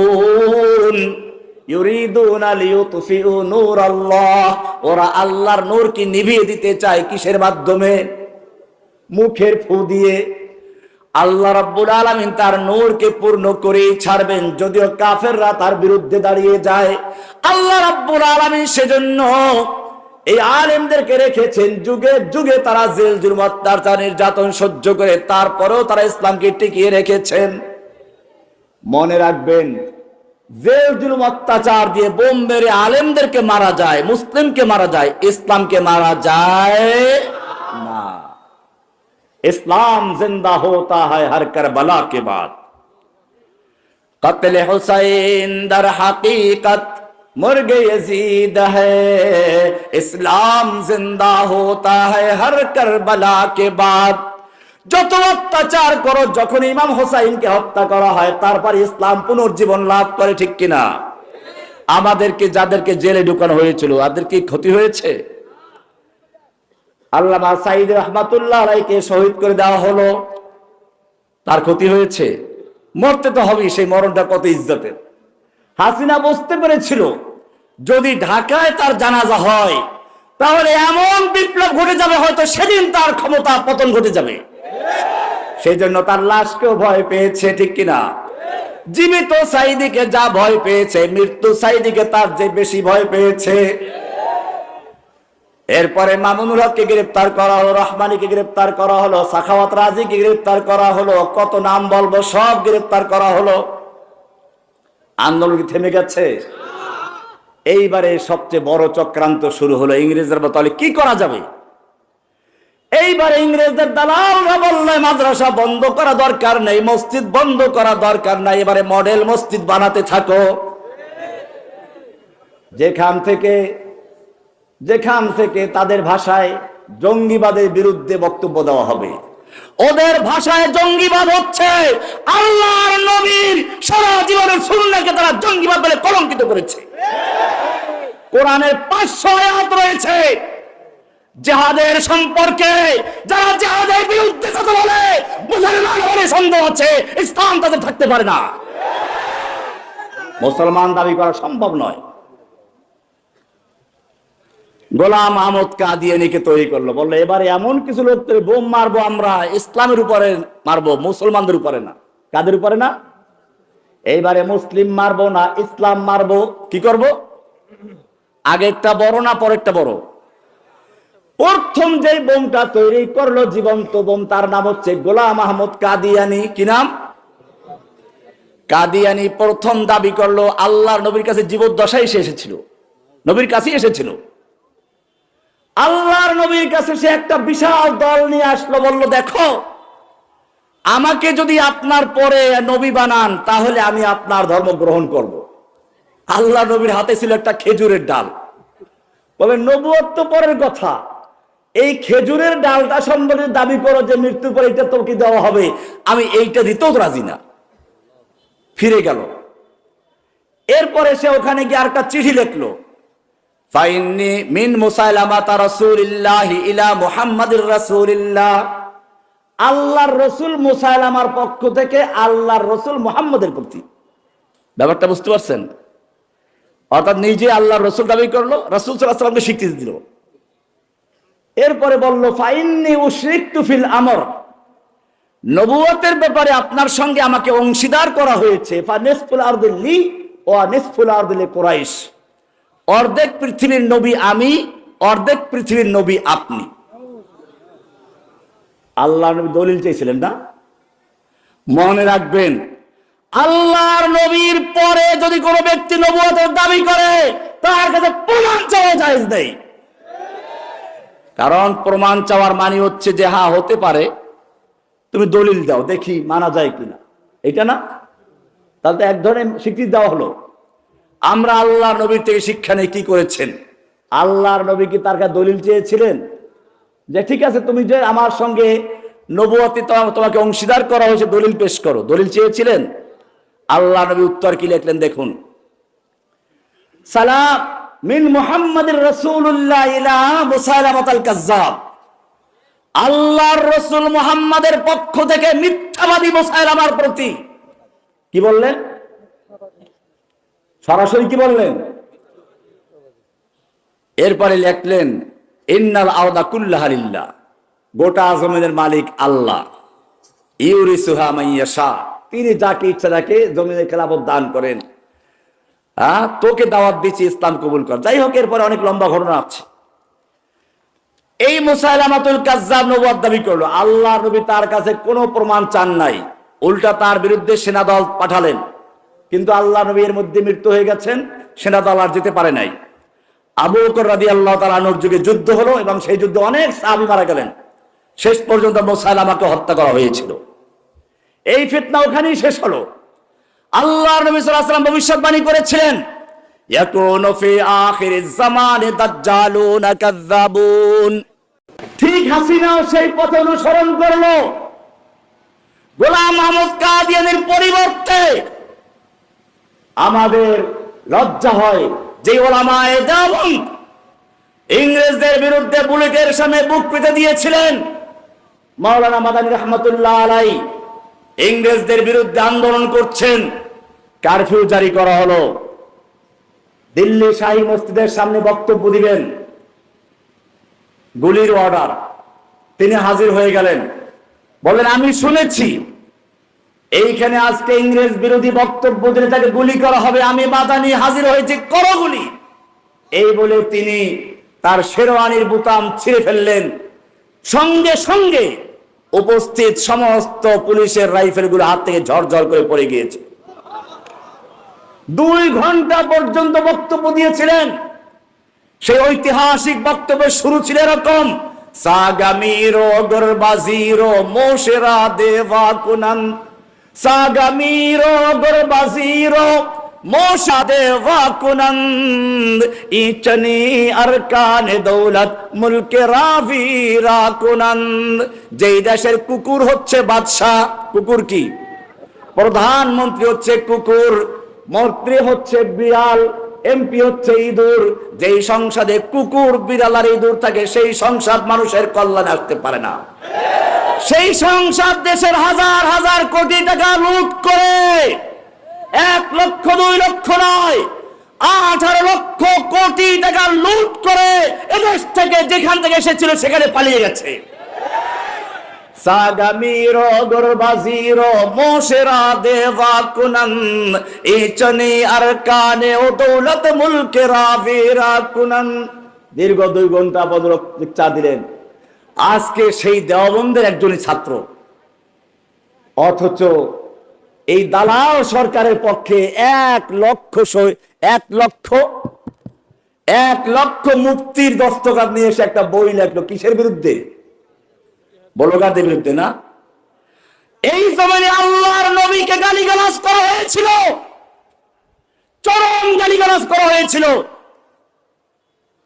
[SPEAKER 1] ইউরিদুনা লিইউতফিউ নূরাল্লাহ, ওরা আল্লাহর নূরকে নিভিয়ে দিতে চায় কিসের মাধ্যমে? মুখের ফু দিয়ে। আল্লাহ রাব্বুল আলামিন তার নূরকে পূর্ণ করেই ছাড়বেন, যদিও কাফেররা তার বিরুদ্ধে দাঁড়িয়ে যায়। আল্লাহ রাব্বুল আলামিন সেজন্য এই আলেমদেরকে রেখেছেন, যুগে যুগে তারা জেল জুলুম অত্যাচার নির্যাতন সহ্য করে তারপরেও তারা ইসলামকে টিকিয়ে রেখেছেন। মনে রাখবেন, জেল জুলুম অত্যাচার দিয়ে বোম মেরে আলেমদেরকে মারা যায়, মুসলিমকে মারা যায়, ইসলামকে মারা যায় না। इस्लाम जिंदा होता है हर करबला के बाद। कत्ल हुसैन दर हकीकत मुर्गे यजीद है, इस्लाम जिंदा होता है हर करबला के बाद। যত অত্যাচার করো, যখন ইমাম হোসাইনকে হত্যা করা হয় তারপর ইসলাম পুনর্জীবন লাভ করে, ঠিক কিনা? আমাদেরকে যাদেরকে জেলে ঢুকানো হয়েছিল তাদের কি ক্ষতি হয়েছে? আল্লামা সাইদ রহমাতুল্লাহ আলাইহিকে শহীদ করে দেওয়া হলো, তার ক্ষতি হয়েছে? মরতে তো হবেই, সেই মরণটা কত ইজ্জতের। হাসিনা বুঝতে পেরেছিল যদি ঢাকায় তার জানাজা হয় তাহলে এমন বিপ্লব ঘটে যাবে, হয়তো সেদিন তার ক্ষমতা পতন ঘটে যাবে। সেই জন্য তার লাশকেও ভয় পেয়েছে, ঠিক কিনা? জীবিত সাইদিকে যা ভয় পেয়েছে, মৃত্যু সাইদিকে তার যে বেশি ভয় পেয়েছে। এরপরে মামুনুল হককে গ্রেফতার করা হলো, রহমানীকে গ্রেফতার করা হলো, সাখাওয়াত রাজিকে গ্রেফতার করা হলো, কত নাম বলবো, সব গ্রেফতার করা হলো। আন্দোলন কি থেমে গেছে? এইবারে সবচেয়ে বড় চক্রান্ত শুরু হলো। ইংরেজদের তাহলে কি করা যাবে? এইবারে ইংরেজদের দালালরা বললে মাদ্রাসা বন্ধ করা দরকার নেই, মসজিদ বন্ধ করা দরকার নাই, এবারে মডেল মসজিদ বানাতে থাকো। যেখান থেকে তাদের ভাষায় জঙ্গিবাদের বিরুদ্ধে বক্তব্য দেওয়া হবে, ওদের ভাষায় জঙ্গিবাদ হচ্ছে আল্লাহর নবীর সারা জীবনের সুন্নাহকে তারা জঙ্গিবাদ বলে কলঙ্কিত করেছে। কোরআনের 500 আয়াত রয়েছে জিহাদের সম্পর্কে, যারা জিহাদের বিরুদ্ধে কথা বলে মুসলমান বলে সন্দেহ আছে, ইসলাম তাদের থাকতে পারে না, মুসলমান দাবি করা সম্ভব নয়। গোলাম আহমদ কাদিয়ানীকে তৈরি করলো, বললো এবারে এমন কিছু লোক বোম মারবো আমরা, ইসলামের উপরে মারবো, মুসলমানদের উপরে না। কাদের উপরে না? এইবারে মুসলিম মারবো না, ইসলাম মারবো। কি করব? আগেরটা বড় না পরেরটা বড়? প্রথম যে বোমটা তৈরি করলো জীবন্ত বোম, তার নাম হচ্ছে গোলাম আহমদ কাদিয়ানি। কি নাম? কাদিয়ানি প্রথম দাবি করলো আল্লাহর নবীর কাছে জীবদ্দশায় সে এসেছিল, নবীর কাছেই এসেছিল। আল্লাহর নবীর কাছে সে একটা বিশাল দল নিয়ে আসলো, বলল দেখো আমাকে যদি আপনার পরে নবী বানান তাহলে আমি আপনার ধর্ম গ্রহণ করব। আল্লাহ নবীর হাতে ছিল একটা খেজুরের ডাল। বলে নবুয়ত তো পরের কথা, এই খেজুরের ডালটা সম্বন্ধে দাবি করো যে মৃত্যুর পরে এটা তোকে দেওয়া হবে, আমি এইটা দিতেও রাজি না। ফিরে গেল। এরপরে সে ওখানে গিয়ে আরেকটা চিঠি লিখলো, ফাইন্নি মিন মুসাইলামাতা রাসূলিল্লাহি ইলা মুহাম্মাদির রাসূলিল্লাহ। আল্লাহর রসুল মুসাইলামার পক্ষ থেকে আল্লাহর রসুল মুহাম্মদের প্রতি। ব্যাপারটা বুঝতে পারছেন? অর্থাৎ নিজে আল্লাহর রসুল দাবি করলো, রাসূল সাল্লাল্লাহু আলাইহি ওয়াসাল্লামকে স্বীকৃতি দিল। এরপরে বলল ফাইন্নি উশরিকতু ফিল আমর, নবুয়তের ব্যাপারে আপনার সঙ্গে আমাকে অংশীদার করা হয়েছে। ফানিসফুল আরদি লি ওয়া নিসফুল আরদি লিকুরাইশ, অর্ধেক পৃথিবীর নবী আমি, অর্ধেক পৃথিবীর নবী আপনি। আল্লাহ নবী দলিল চেয়েছিলেন না? মনে রাখবেন, আল্লাহর নবীর পরে যদি কোনো ব্যক্তি নবুয়তের দাবি করে তার কাছে প্রমাণ চাওয়া জায়েজ নেই। কারণ প্রমাণ চাওয়ার মানে হচ্ছে যে হ্যাঁ হতে পারে, তুমি দলিল দাও দেখি মানা যায় কিনা, এটা না? তাহলে তো এক ধরনের স্বীকৃতি দেওয়া হলো। আমরা আল্লাহর নবীর থেকে শিক্ষা নেই কি করেছেন? আল্লাহর নবী কি তার কাছে দলিল চেয়েছিলেন যে ঠিক আছে তুমি যে আমার সঙ্গে নবুয়তে তোমাকে অংশীদার করা হয়েছে, দলিল পেশ করো? দলিল চেয়েছিলেন? আল্লাহ নবী উত্তর কি লিখলেন দেখুন, সালাম মিন মুহাম্মাদির রাসূলুল্লাহ ইলা মুসাইলামাতাল কাজ্জাব। আল্লাহর রাসূল মুহাম্মাদের পক্ষ থেকে মিথ্যাবাদী মুসাইলামার প্রতি কি বললেন? সরাসরি কি বললেন? এরপরে লিখলেন ইন্নাল আরদা কুল্লাহা লিল্লাহ, গোটা জমিনের মালিক আল্লাহ। ইউরিসুহা মান ইয়াশা, তিনি যাকে ইচ্ছা তাকে জমিনের খেলাফত দান করেন। তোকে দাওয়াত দিচ্ছি ইসলাম কবুল কর। যাই হোক, এরপরে অনেক লম্বা ঘটনা আছে। এই মুসাইলামাতুল কাজ্জাব নবুয়ত দাবি করলো। আল্লাহ নবী তার কাছে কোনো প্রমাণ চান নাই, উল্টা তার বিরুদ্ধে সেনাদল পাঠালেন। কিন্তু আল্লাহ নবী এর মধ্যে মৃত্যু হয়ে গেছেন, সেনাদল আর যেতে পারে নাই। আবু বকর রাদিয়াল্লাহু তাআলা আনহুর যুগে যুদ্ধ হলো এবং সেই যুদ্ধে অনেক সাহাবী মারা গেলেন। শেষ পর্যন্ত মুসাইলামাকে হত্যা করা হয়েছিল। এই ফিতনা ওখানেই শেষ হলো। আল্লাহর নবী সাল্লাল্লাহু আলাইহি ওয়াসাল্লাম ভবিষ্যৎবাণী করেছিলেন, ইয়াকুনু ফি আখিরিজ জামানে দাজ্জালুনা কাযযাবুন। ঠিক হাসিনাও সেই পথ অনুসরণ করলো। গোলাম আহমদ কাদিয়ানির পরিবর্তে আমাদের লজ্জা হয় যে ওলামায়ে দেওবন্দ ইংরেজদের বিরুদ্ধে বুলেটের সামনে বুক পেতে দিয়েছিলেন। মাওলানা মাদানী রহমাতুল্লাহ আলাইহি ইংরেজদের বিরুদ্ধে আন্দোলন করছেন, কারফিউ জারি করা হলো। দিল্লি শাহী মসজিদের সামনে বক্তব্য দিবেন, গুলির অর্ডার। তিনি হাজির হয়ে গেলেন, বলেন আমি শুনেছি এইখানে আজকে ইংরেজ বিরোধী বক্তব্য দিলে তাকে গুলি করা হবে, আমি মাদানী হাজির হয়েছি, করো গুলি। এই বলে তিনি তার শেরওয়ানির বুতাম ছিঁড়ে ফেললেন। সঙ্গে সঙ্গে উপস্থিত সমস্ত পুলিশের রাইফেলগুলো হাত থেকে ঝরঝর করে পড়ে গিয়েছে। 2 ঘন্টা পর্যন্ত বক্তব্য দিয়েছিলেন। সেই ঐতিহাসিক বক্তব্যের শুরু ছিল এরকম, সাগামিরো গরবাজিরো মোশেরা দেওয়া কুনান, সাগামিরো গরবাজিরো মোশা দেওয়া কুনান, ইচনি আরকানে দৌলত মুলকে রাভিরা কুনান। যেই দেশের কুকুর হচ্ছে বাদশাহ, কুকুর কি? প্রধানমন্ত্রী হচ্ছে কুকুর, মন্ত্রী হচ্ছে বিড়াল, এমপি হচ্ছে ইঁদুর। যেই সংসদে কুকুর বিড়াল আর ইঁদুর থাকে সেই সংসদ মানুষের কল্যাণে আসতে পারে না। সেই সংসদ দেশের হাজার হাজার কোটি টাকা লুট করে 1 লক্ষ 2 লক্ষ নয় 18 লক্ষ কোটি টাকা লুট করে এদেশ থেকে যেখান থেকে এসেছিল সেখানে পালিয়ে গেছে। সাগামিরো গরবাজিরো মোশেরা দেওয়া কুনান, ইচনি আরকানে ও দৌলত মুলকে রাভিরা কুনান। দীর্ঘ 2 ঘন্টা পদক চা দিলেন। আজকে সেই দেওবন্দের একজনই ছাত্র, অথচ এই দালাল সরকারের পক্ষে 1 লক্ষ মুফতির দস্তখত নিয়ে এসে একটা বই লেখলো। কিসের বিরুদ্ধে? বলগাদের বিরুদ্ধে না? এই জমানে আল্লাহর নবীকে গালিগালাজ করা হয়েছিল, চরম গালিগালাজ করা হয়েছিল।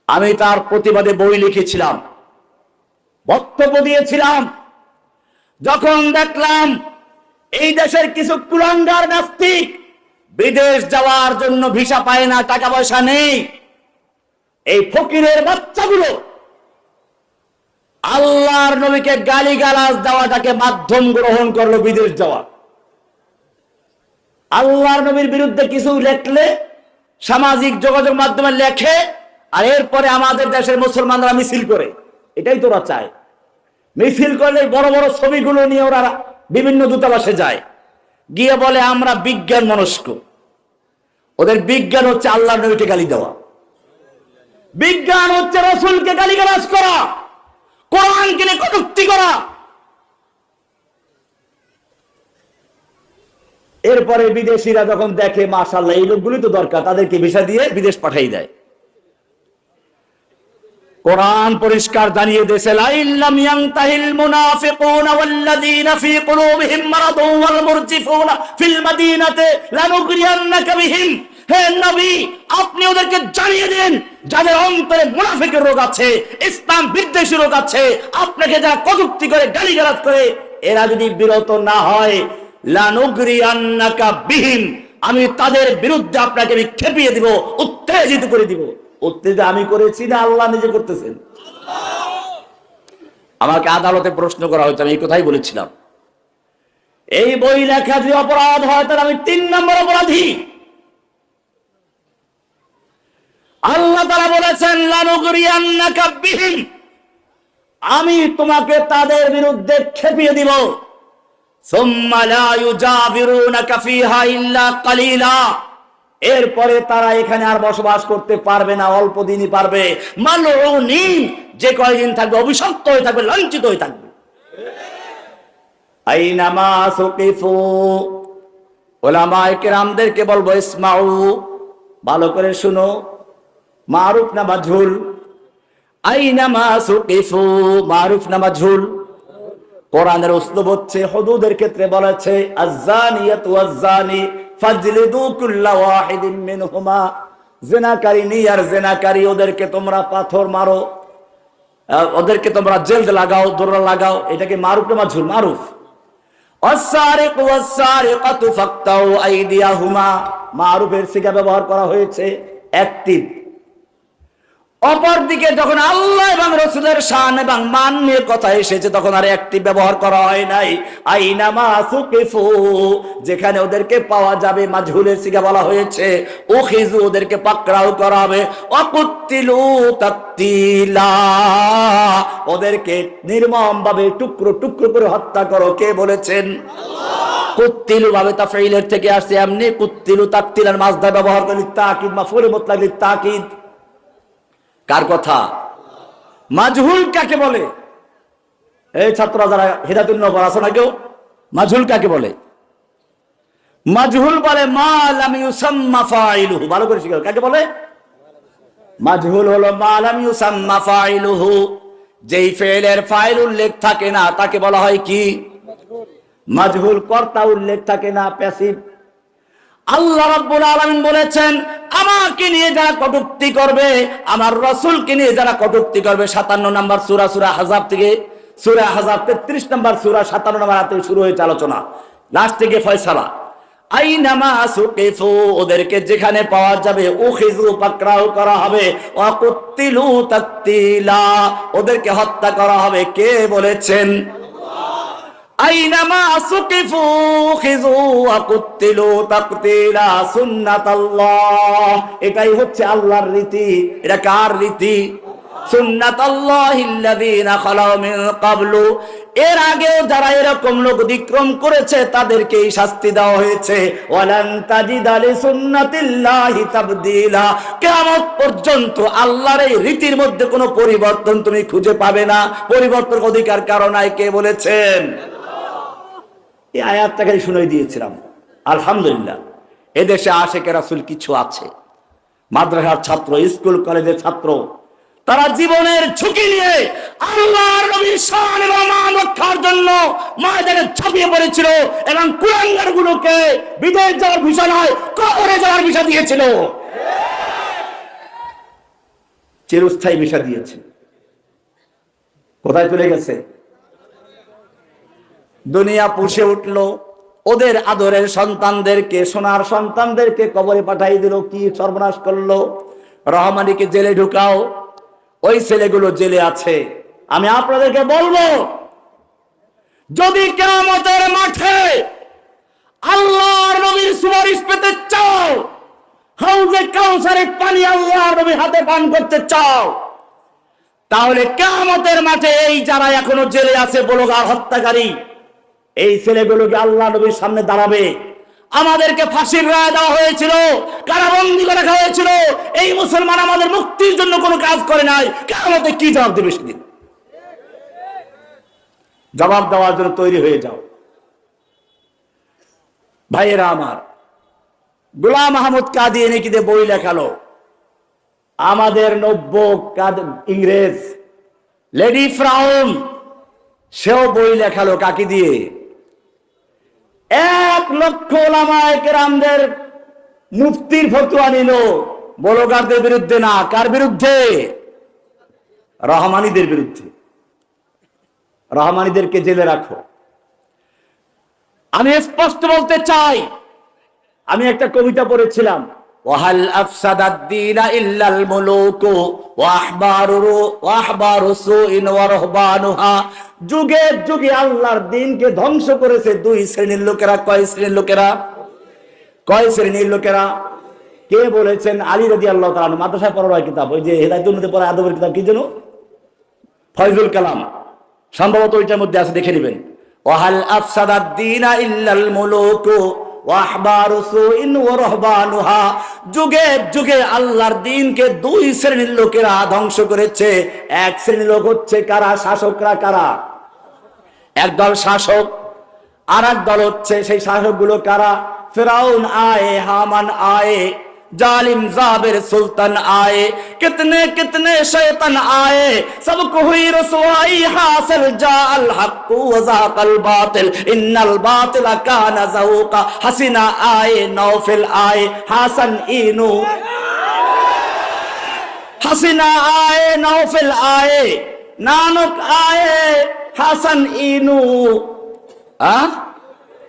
[SPEAKER 1] আমি তার প্রতিবাদে বই লিখেছিলাম, বক্তব্য দিয়েছিলাম। যখন দেখলাম এই দেশের কিছু কুলাঙ্গার নাস্তিক বিদেশ যাওয়ার জন্য ভিসা পায় না, টাকা পয়সা নেই, এই ফকিরের বাচ্চাগুলো আল্লাহর নবীকে গালিগালাজ দেওয়াটাকে মাধ্যম গ্রহণ করলো বিদেশ যাওয়া। আল্লাহর নবীর বিরুদ্ধে কিছু লেখলে সামাজিক যোগাযোগ মাধ্যমে লেখে, আর এরপরে আমাদের দেশের মুসলমানরা মিছিল করে। এটাই তোরা চায়। মিছিল করলে বড় বড় ছবিগুলো নিয়ে ওরা বিভিন্ন দূতাবাসে যায়, গিয়ে বলে আমরা বিজ্ঞান মনস্ক। ওদের বিজ্ঞান হচ্ছে আল্লাহর নবীকে গালি দেওয়া, বিজ্ঞান হচ্ছে রাসূলকে গালিগালাজ করা, কোরআনকে নিয়ে কটূক্তি করা। এরপরে বিদেশিরা যখন দেখে মাশাআল্লাহ এই লোকগুলি তো দরকার, তাদেরকে ভিসা দিয়ে বিদেশ পাঠিয়ে দেয়। কোরআন পরিষ্কার জানিয়ে দিয়েছে, লা ইল্লাম ইয়ানতাহিল মুনাফিকুনা ওয়াল্লাযীনা ফী কুলুবিহিম মারাদুন ওয়াল মুরজিফুনা ফিল মাদিনাতি লানুগরিয়ান্নাকা বিহিম। হে নবী, আপনি ওদেরকে জানিয়ে দেন যাদের অন্তরে মুনাফিকের রোগ আছে, ইসলাম বিদ্বেষী রোগ আছে, আপনাকে যারা কটূক্তি করে গালিগালাজ করে, এরা যদি বিরত না হয়, লানুগরিয়ান্নাকা বিহিম, আমি তাদের বিরুদ্ধে আপনাকে খেপিয়ে দিব, উত্তেজিত করে দিব। উত্তেজিত আমি করেছি না আল্লাহ নিজে করতেছেন? আমাকে আদালতে প্রশ্ন করা হয়েছে, আমি এই কথাই বলেছিলাম, এই বই লেখা যে অপরাধ হয় তার আমি 3 নম্বর অপরাধী। আল্লাহ তাআলা বলেছেন লানুগরিয়ান্নাকা বিহিম, আমি তোমাকে তাদের বিরুদ্ধে খেপিয়ে দিব। সুম্মা লা ইউজাবিরুনাকা ফিহা ইল্লা কালিলা, এরপরে তারা এখানে আর বসবাস করতে পারবে না, অল্প দিনই পারবে। মালউনিন, যে কয়দিন থাকবে অভিশপ্ত হয়ে থাকবে, লাঞ্ছিত হয়ে থাকবে। আইনামা সুকিফু, উলামায়ে কেরামদেরকে বলবো ইসমাউ, ভালো করে শুনো, মারুফ না মাজহুল? আইনামা সুকিফু, মারুফ না মাজহুল? কোরআনের উসলুব হচ্ছে, হুদুদের ক্ষেত্রে বলেছে আয-যানিয়াতু ওয়াজ-যানি ফাজলিদু কুল্লা ওয়াহিদিন মিনহুমা, জিনাকারিনী আর জিনাকারী ওদেরকে তোমরা পাথর মারো, ওদেরকে তোমরা জেলদ লাগাও, দোররা লাগাও। এটাকে মারুফ না মাজহুল? মারুফ। ওয়াস-সারিকু ওয়াস-সারিকাতু ফাকতাউ আইদিয়াহুমা, মারুফের সিগা ব্যবহার করা হয়েছে, অ্যাক্টিভ। অপরদিকে যখন আল্লাহ এবং রাসূলের শান এবং মান নিয়ে কথা এসেছে তখন আর একটি ব্যবহার করা হয় নাই। আইনামা সুকিফু, যেখানে ওদেরকে পাওয়া যাবে, মাজহুলের সিগা বলা হয়েছে। উখিযু, ওদেরকে পাকড়াও করা হবে। ওয়াকুতিলু তাকতিলা, ওদেরকে নির্মমভাবে টুকরো টুকরো করে হত্যা করো। কে বলেছেন? আল্লাহ। কুতিলু ভাবে তাফঈলের থেকে আসছে, এমনি কুতিলু তাকতিলার মাসদার ব্যবহার করে তাকিদ, মাফউল মুতলাক তাকিদ। কার কথা? মাজহুল কাকে বলে? এই ছাত্ররা যারা হিদায়াতুন নবর আছে না কেউ, মাজহুল কাকে বলে? মাজহুল বলে মা লাম ইউসাম্মা ফাইলুহু। ভালো করে শিখো, কাকে বলে? মাজহুল হলো মা লাম ইউসাম্মা ফাইলুহু, যেই ফেলের ফাইল উল্লেখ থাকে না তাকে বলা হয় কি? মাজহুল। কর্তা উল্লেখ থাকে না, প্যাসিভ। আল্লাহ রাব্বুল আলামিন বলেছেন, আমাকে নিয়ে যারা কটূক্তি করবে, আমার রাসূলকে নিয়ে যারা কটূক্তি করবে, 57 নম্বর সূরা, সূরা আহজাব থেকে, সূরা আহজাব 33 নম্বর সূরা 57 নম্বর আয়াতে শুরু হয়েছে আলোচনা, লাস্ট থেকে ফয়সালা। আইনামা সুকিফু, ওদেরকে যেখানে পাওয়া যাবে, উখিযু, পাকড়াও করা হবে। ওয়াকুতিলু তাকতিলা, ওদেরকে হত্যা করা হবে। কে বলেছেন? আইনামা সুকিফু খিযু ওয়া কুতিলু তাকতিলা সুন্নাতাল্লাহ, এটাই হচ্ছে আল্লাহর রীতি। এটা কার রীতি? সুন্নাতাল্লাহিল্লাযীনা খালাউ মিন ক্বাবলু, এর আগেও যারা এরকম লোক অতিক্রম করেছে তাদেরকেই শাস্তি দেওয়া হয়েছে। ওয়ালান তাজিদা লিসুন্নাতিল্লাহি তাবদীলা, কিয়ামত পর্যন্ত আল্লাহর এই রীতির মধ্যে কোনো পরিবর্তন তুমি খুঁজে পাবে না। পরিবর্তন অধিকার কারো নাই, কে বলেছেন? এই আয়াতটাকে শুনিয়ে দিয়েছিলাম। আলহামদুলিল্লাহ, এদেশে আশেকে রাসূল কিছু আছে, মাদ্রাসার ছাত্র, স্কুল কলেজের ছাত্র, তারা জীবনের ঝুঁকি নিয়ে আল্লাহর নবীর শান এবং মান রক্ষার জন্য ময়দানে ঝাঁপিয়ে পড়েছিল এবং কুলাঙ্গার গুলোকে বিদেশ যাওয়ার ভিসা নয়, কবরে যাওয়ার ভিসা দিয়েছিল, চিরস্থায়ী ভিসা দিয়েছে। কোথায় চলে গেছে? দুনিয়া পুষে উঠলো, ওদের আদরের সন্তানদেরকে, সোনার সন্তানদেরকে কবরে পাঠাই দিল। কি সর্বনাশ করলো! রহমানীকে জেলে ঢুকাও, ওই ছেলেগুলো জেলে আছে। আমি আপনাদেরকে বলবো, যদি কিয়ামতের মাঠে আল্লাহর নবীর সুপারিশ পেতে চাও, হাউজে কাউসারের পানি আল্লাহর নবীর হাতে পান করতে চাও, তাহলে কিয়ামতের মাঠে এই যারা এখনো জেলে আছে, বলগার হত্যাকারী, এই ছেলেগুলোকে আল্লাহ নবীর সামনে দাঁড়াবে। আমাদেরকে ফাঁসির রায় দেওয়া হয়েছিল, কারাবন্দী করে রাখা হয়েছিল, এই মুসলমান আমাদের মুক্তির জন্য কোনো কাজ করে নাই। কিয়ামতে কি জবাব দেবে সেদিন? জবাব দেওয়ার জন্য তৈরি হয়ে যাও। ভাইয়েরা আমার, গোলাম আহমদ কাদিয়ানী কি বই লেখালো, আমাদের নব্য ইংরেজ লেডি ফ্রাউন, সেও বই লেখালো। কাকে দিয়ে? 1 লক্ষ ওলামায়ে কেরামদের মুফতির ফতোয়া নিল, বলগারদের বিরুদ্ধে না। কার বিরুদ্ধে? রহমানীদের বিরুদ্ধে। রহমানীদেরকে জেলে রাখো। আমি স্পষ্ট বলতে চাই, আমি একটা কবিতা পড়েছিলাম, ওয়াহাল আফসাদাদ-দীনা ইল্লাল মুলুকু ওয়া আহবারু সুইন ওয়া রাহবানুহা। যুগে যুগে আল্লাহর দ্বীনকে ধ্বংস করেছে 2 শ্রেণীর লোকেরা। কয় শ্রেণীর লোকেরা? কয় শ্রেণীর লোকেরা? কে বলেছেন? আলী রাদিয়াল্লাহু তাআলা আনহু। মাদ্রাসায় পড়ার কিতাব, ওই যে হেদায়েতুন নূরে পড়া আদবের কিতাব, কি যেন, ফয়জুল কালাম, সম্ভবত ওইটার মধ্যে আছে, দেখে নেবেন। ওয়াহাল আফসাদাদ-দীনা ইল্লাল মুলুকু ওয়া আহবারু সুইন ওয়া রাহবানুহা। যুগে যুগে আল্লাহর দ্বীনকে 2 শ্রেণীর লোকেরা ধ্বংস করেছে। এক শ্রেণীর লোক হচ্ছে কারা? শাসকরা। কারা? একদল শাসক, আর এক দল হচ্ছে সেই শাসকগুলো কারা? ফিরাউন आए, हामान आए, जालिम जाबिर सुल्तान आए, कितने कितने शैतान आए, सबको हुई रसवाई हासिल, जाअल हक व ज़ाक़ल बातिल, इन्नल बातिल काना ज़हूक़ा। हसीना आए, नौफिल आए, हासन इनू, हसीना आए, नौफिल आए, नानक आए, हासन इनू,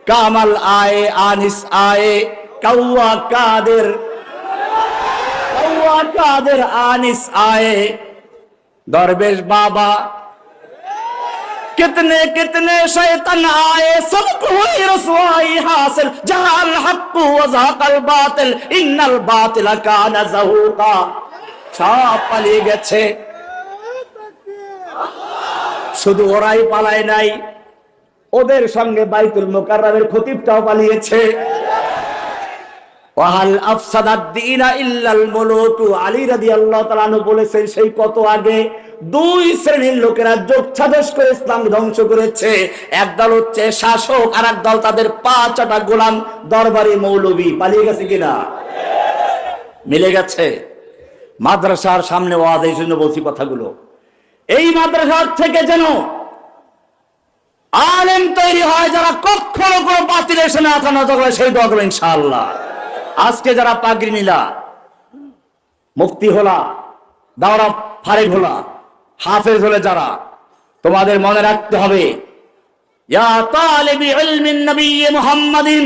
[SPEAKER 1] कामल आए, आनिस आए, कौवा कादिर आनिस आए, दरवेश बाबा, कितने कितने शैतान आए, सबको हुई रसवाई हासिल, जाअल हक व ज़ाक़ल बातिल, इन्नल बातिल काना ज़हूक़ा। সব পালিয়ে গেছে। শুধু ওরাই পালায় নাই, ওদের সঙ্গে বাইতুল মুকাররমের খতিবটাও পালিয়েছে। ওয়াহাল আফসাদাদ-দীনা ইল্লাল মুলুকু। আলী রাদিয়াল্লাহু তাআলা আনহু বলেছেন, সেই কত আগে 2 শ্রেণীর লোকেরা যোগসাজশ করে ইসলাম ধ্বংস করেছে। একদল হচ্ছে শাসক, আর এক দল তাদের 5 চাটা গোলাম দরবারি মৌলবী। পালিয়ে গেছে কিনা? মিলে গেছে। মাদ্রাসার সামনে ওয়াজ, এই জন্য বলছি কথাগুলো। এই মাদ্রাসার থেকে যেন আলেম তৈরি হয়, যারা কখনো কোনো বাতিলের সামনে মাথা নত করে, সেই দোয়া করবেন ইনশাআল্লাহ। আজকে যারা পাগড়ি নিলা, মুফতি হলা, দাওরা ফারিক হলা, হাফেজ হলে যারা, তোমাদের মনে রাখতে হবে, ইয়া তালিবি ইলমিন নবী মুহাম্মাদিন।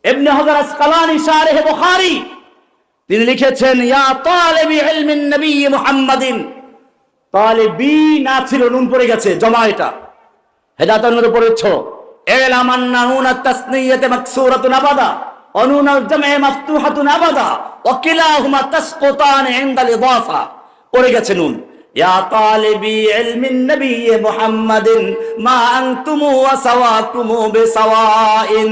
[SPEAKER 1] ইবনে হাজার আসকালানী শারিহ বুখারী, তিনি লিখেছেন, ইয়া তালিবি ইলমিন নবী মুহাম্মাদিন। তালিবি না ছিল, নুন পড়ে গেছে, জমা। এটা হেদায়েতের মধ্যে পড়েছ, ইলামান নাউনা তাসনিয়াতে মাকসুরাতুন আবাদা, অনুনাল জামে মাফতুহাতুন আবাদা, ওয়া কিলাহুমা তাসকুতান ইনদাল ইদাফা। পড়ে গেছে নুন। ইয়া তালিবি ইলমিন নবী মুহাম্মাদিন মা আনতুম ওয়া সাওয়াকুম বিসাওয়াইন।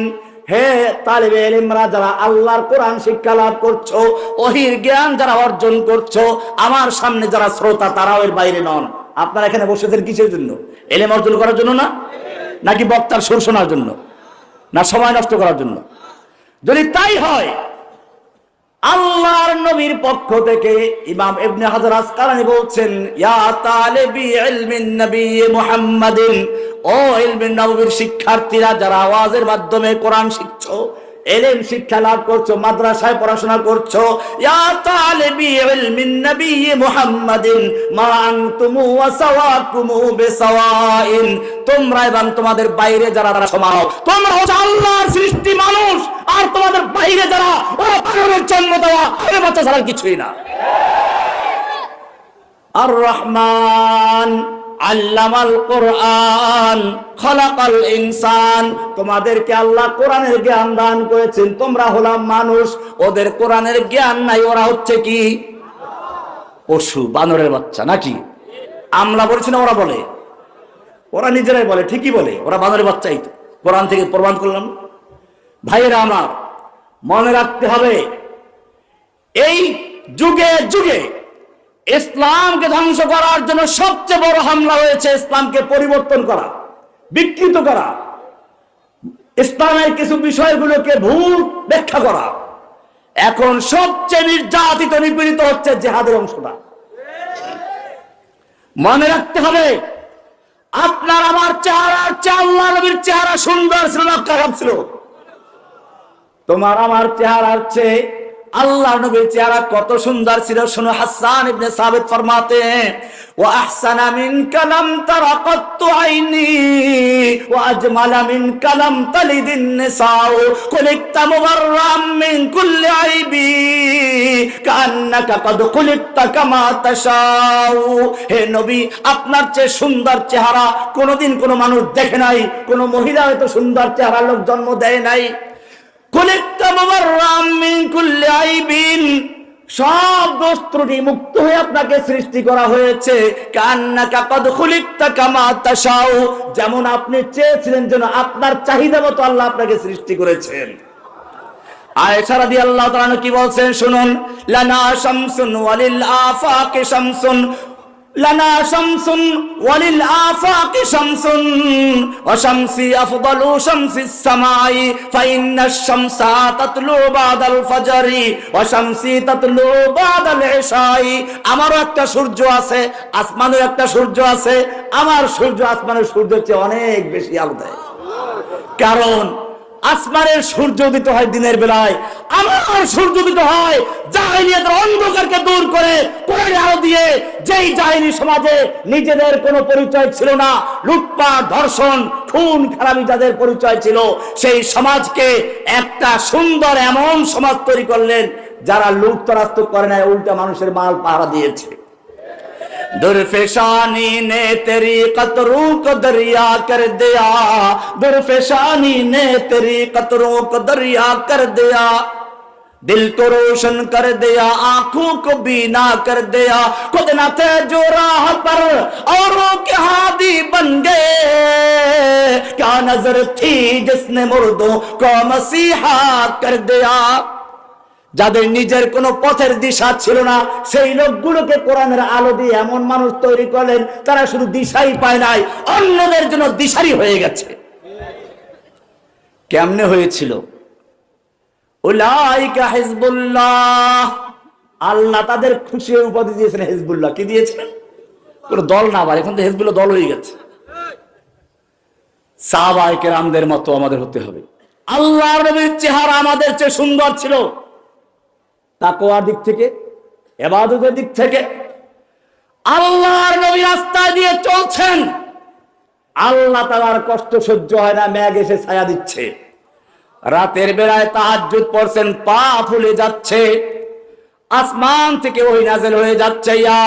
[SPEAKER 1] হে তালিবে ইলমরা, যারা আল্লাহর কোরআন শিক্ষা লাভ করছো, ওহির জ্ঞান যারা অর্জন করছো, আমার সামনে যারা শ্রোতা তারাও এর বাইরে নন। আপনারা এখানে বসেছেন কিসের জন্য? ইলম অর্জন করার জন্য না, নাকি বক্তার সুর শোনার জন্য, না সময় নষ্ট করার জন্য? যদি তাই হয়, আল্লাহর নবীর পক্ষ থেকে ইমাম ইবনে হাজার আসকালানী বলছেন, ইয়া তালিবি ইলমিন নবী মুহাম্মাদিন, ও ইলমিন নবীর শিক্ষার্থীরা যারা আওয়াজের মাধ্যমে কোরআন শিখছো, ইলম শিক্ষা লাভ করছো, মাদ্রাসায় পড়াশোনা করছো, ইয়া তালিবি ইলমিন নবী মুহাম্মাদিন মা আনতুম ওয়া সাওয়াকুম বিসাওয়াইন, তোমরা এবং তোমাদের বাইরে যারা তারা সমান। তোমরা হচ্ছে আল্লাহর সৃষ্টি মানুষ, আর তোমাদের বাইরে যারা ওরা পাগলের জন্ম দেওয়া বাচ্চা ছাড়া কিছুই না। আর রহমান আল্লামাল কোরআন খলাকাল ইনসান, তোমাদেরকে আল্লাহ কোরআনের জ্ঞান দান করেছেন। তোমরা হলাম মানুষ, ওদের কোরআনের জ্ঞান নাই, ওরা হচ্ছে কি পশু, বানরের বাচ্চা নাকি? আমরা বলছি না, ওরা বলে, ওরা নিজেরাই বলে, ঠিকই বলে, ওরা বানরের বাচ্চাই তো। কোরআন থেকে প্রমাণ করলাম। ভাইয়েরা আমার, মনে রাখতে হবে, এই যুগে যুগে ইসলামকে ধ্বংস করার জন্য সবচেয়ে বড় হামলা হয়েছে ইসলামকে পরিবর্তন করা, বিকৃত করা, ইসলামের কিছু বিষয়গুলোকে ভুল ব্যাখ্যা করা। এখন সবচেয়ে নির্যাতিত নিপীড়িত হচ্ছে জিহাদের অংশটা। মনে রাখতে হবে, আপনার আমার চেহারার চেয়ে আল্লাহ নবীর চেহারা সুন্দর ছিল না খারাপ ছিল? তোমার আমার চেহারার চেয়ে আল্লাহ নবীর চেহারা কত সুন্দর ছিল। শুনো, হাসান ইবনে সাবিত ফরমাতে हैं, ওয়া আহসানা মিনকা লাম তারা কাত্তু আইনি ওয়া আজমালা মিনকা লাম তালিদিন নিসাউ খুলিকতা মুবাররাম মিন কুল্লি আইবি কান্নাকা কদ খুলিকতা কামা তাশাউ। হে নবী, আপনার চেয়ে সুন্দর চেহারা কোনোদিন কোনো মানুষ দেখে নাই, কোনো মহিলা হয়তো সুন্দর চেহারা লোক জন্ম দেয় নাই। সব দোষ ত্রুটি মুক্ত হয়ে আপনাকে সৃষ্টি করা হয়েছে। যেমন আপনি চেয়েছিলেন, যেন আপনার চাহিদা মতো আল্লাহ আপনাকে সৃষ্টি করেছেন। আয়েশা রাদিয়াল্লাহু তাআলা কি বলছেন শুনুন, লানা শামসুন ওয়ালিল আফাকি শামসুন, লানা শামসুন ওয়ালিল আফাকি শামসুন ওয়া শামসি আফদালু শামসিস সামাই ফাইন্নাশ শামসা তাতলু বাদাল ফাজরি ওয়া শামসি তাতলু বাদাল ইশাই। আমারও একটা সূর্য আছে, আসমানের একটা সূর্য আছে। আমার সূর্য আসমানের সূর্যের চেয়ে অনেক বেশি আলো দেয়, কারণ আসমানের সূর্য উদিত হয় দিনের বেলায়, আমার সূর্য উদিত হয় জাহেলিয়াতের অন্ধকারকে দূর করে কোরআনের আলো দিয়ে। যেই জাহেলি সমাজে নিজেদের কোনো পরিচয় ছিল না, লুটপাট, ধর্ষণ, খুন খারাপি যাদের পরিচয় ছিল, সেই সমাজকে একটা সুন্দর এমন সমাজ তৈরি করলেন যারা লুটতরাজ করে না, উল্টা মানুষের মাল পাহারা দিয়েছে। दुर्फेशानी ने तेरी कतरों को दरिया कर दिया, दुर्फेशानी ने तेरी कतरों को दरिया कर दिया, दिल को रोशन कर दिया, आंखों को बीना कर दिया, खुद न थे जो राह पर औरों के हादी बन गए, क्या नजर थी जिसने मुर्दों को मसीहा कर दिया। যাদের নিজের কোনো পথের দিশা ছিল না, সেই লোকগুলোকে কোরআনের আলো দিয়ে এমন মানুষ তৈরি করলেন, তারা শুধু দিশাই পায় নাই, অন্যদের জন্য দিশারি হয়ে গেছে। কেমনে হয়েছিল? উলাইকা হিজবুল্লাহ, আল্লাহ তাদের খুশি উপাধি দিয়েছেন হিজবুল্লাহ। কি দিয়েছেন? কোনো দল না, আবার এখন তো হিজবুল্লাহ দল হয়ে গেছে। সাহাবায়ে কেরামদের মতো আমাদের হতে হবে। আল্লাহর নবীর চেহারা আমাদের চেয়ে সুন্দর ছিল, তাকওয়ার দিক থেকে, ইবাদতের দিক থেকে। আল্লাহর নবী রাস্তা দিয়ে চলছেন, আল্লাহ তাআলার কষ্ট সহ্য হয় না, মেঘ এসে ছায়া দিচ্ছে। রাতের বেলায় তাহাজ্জুদ পড়ছেন, পা ফুলে যাচ্ছে, আসমান থেকে ওহী নাযিল হয়ে যাচ্ছে, ইয়া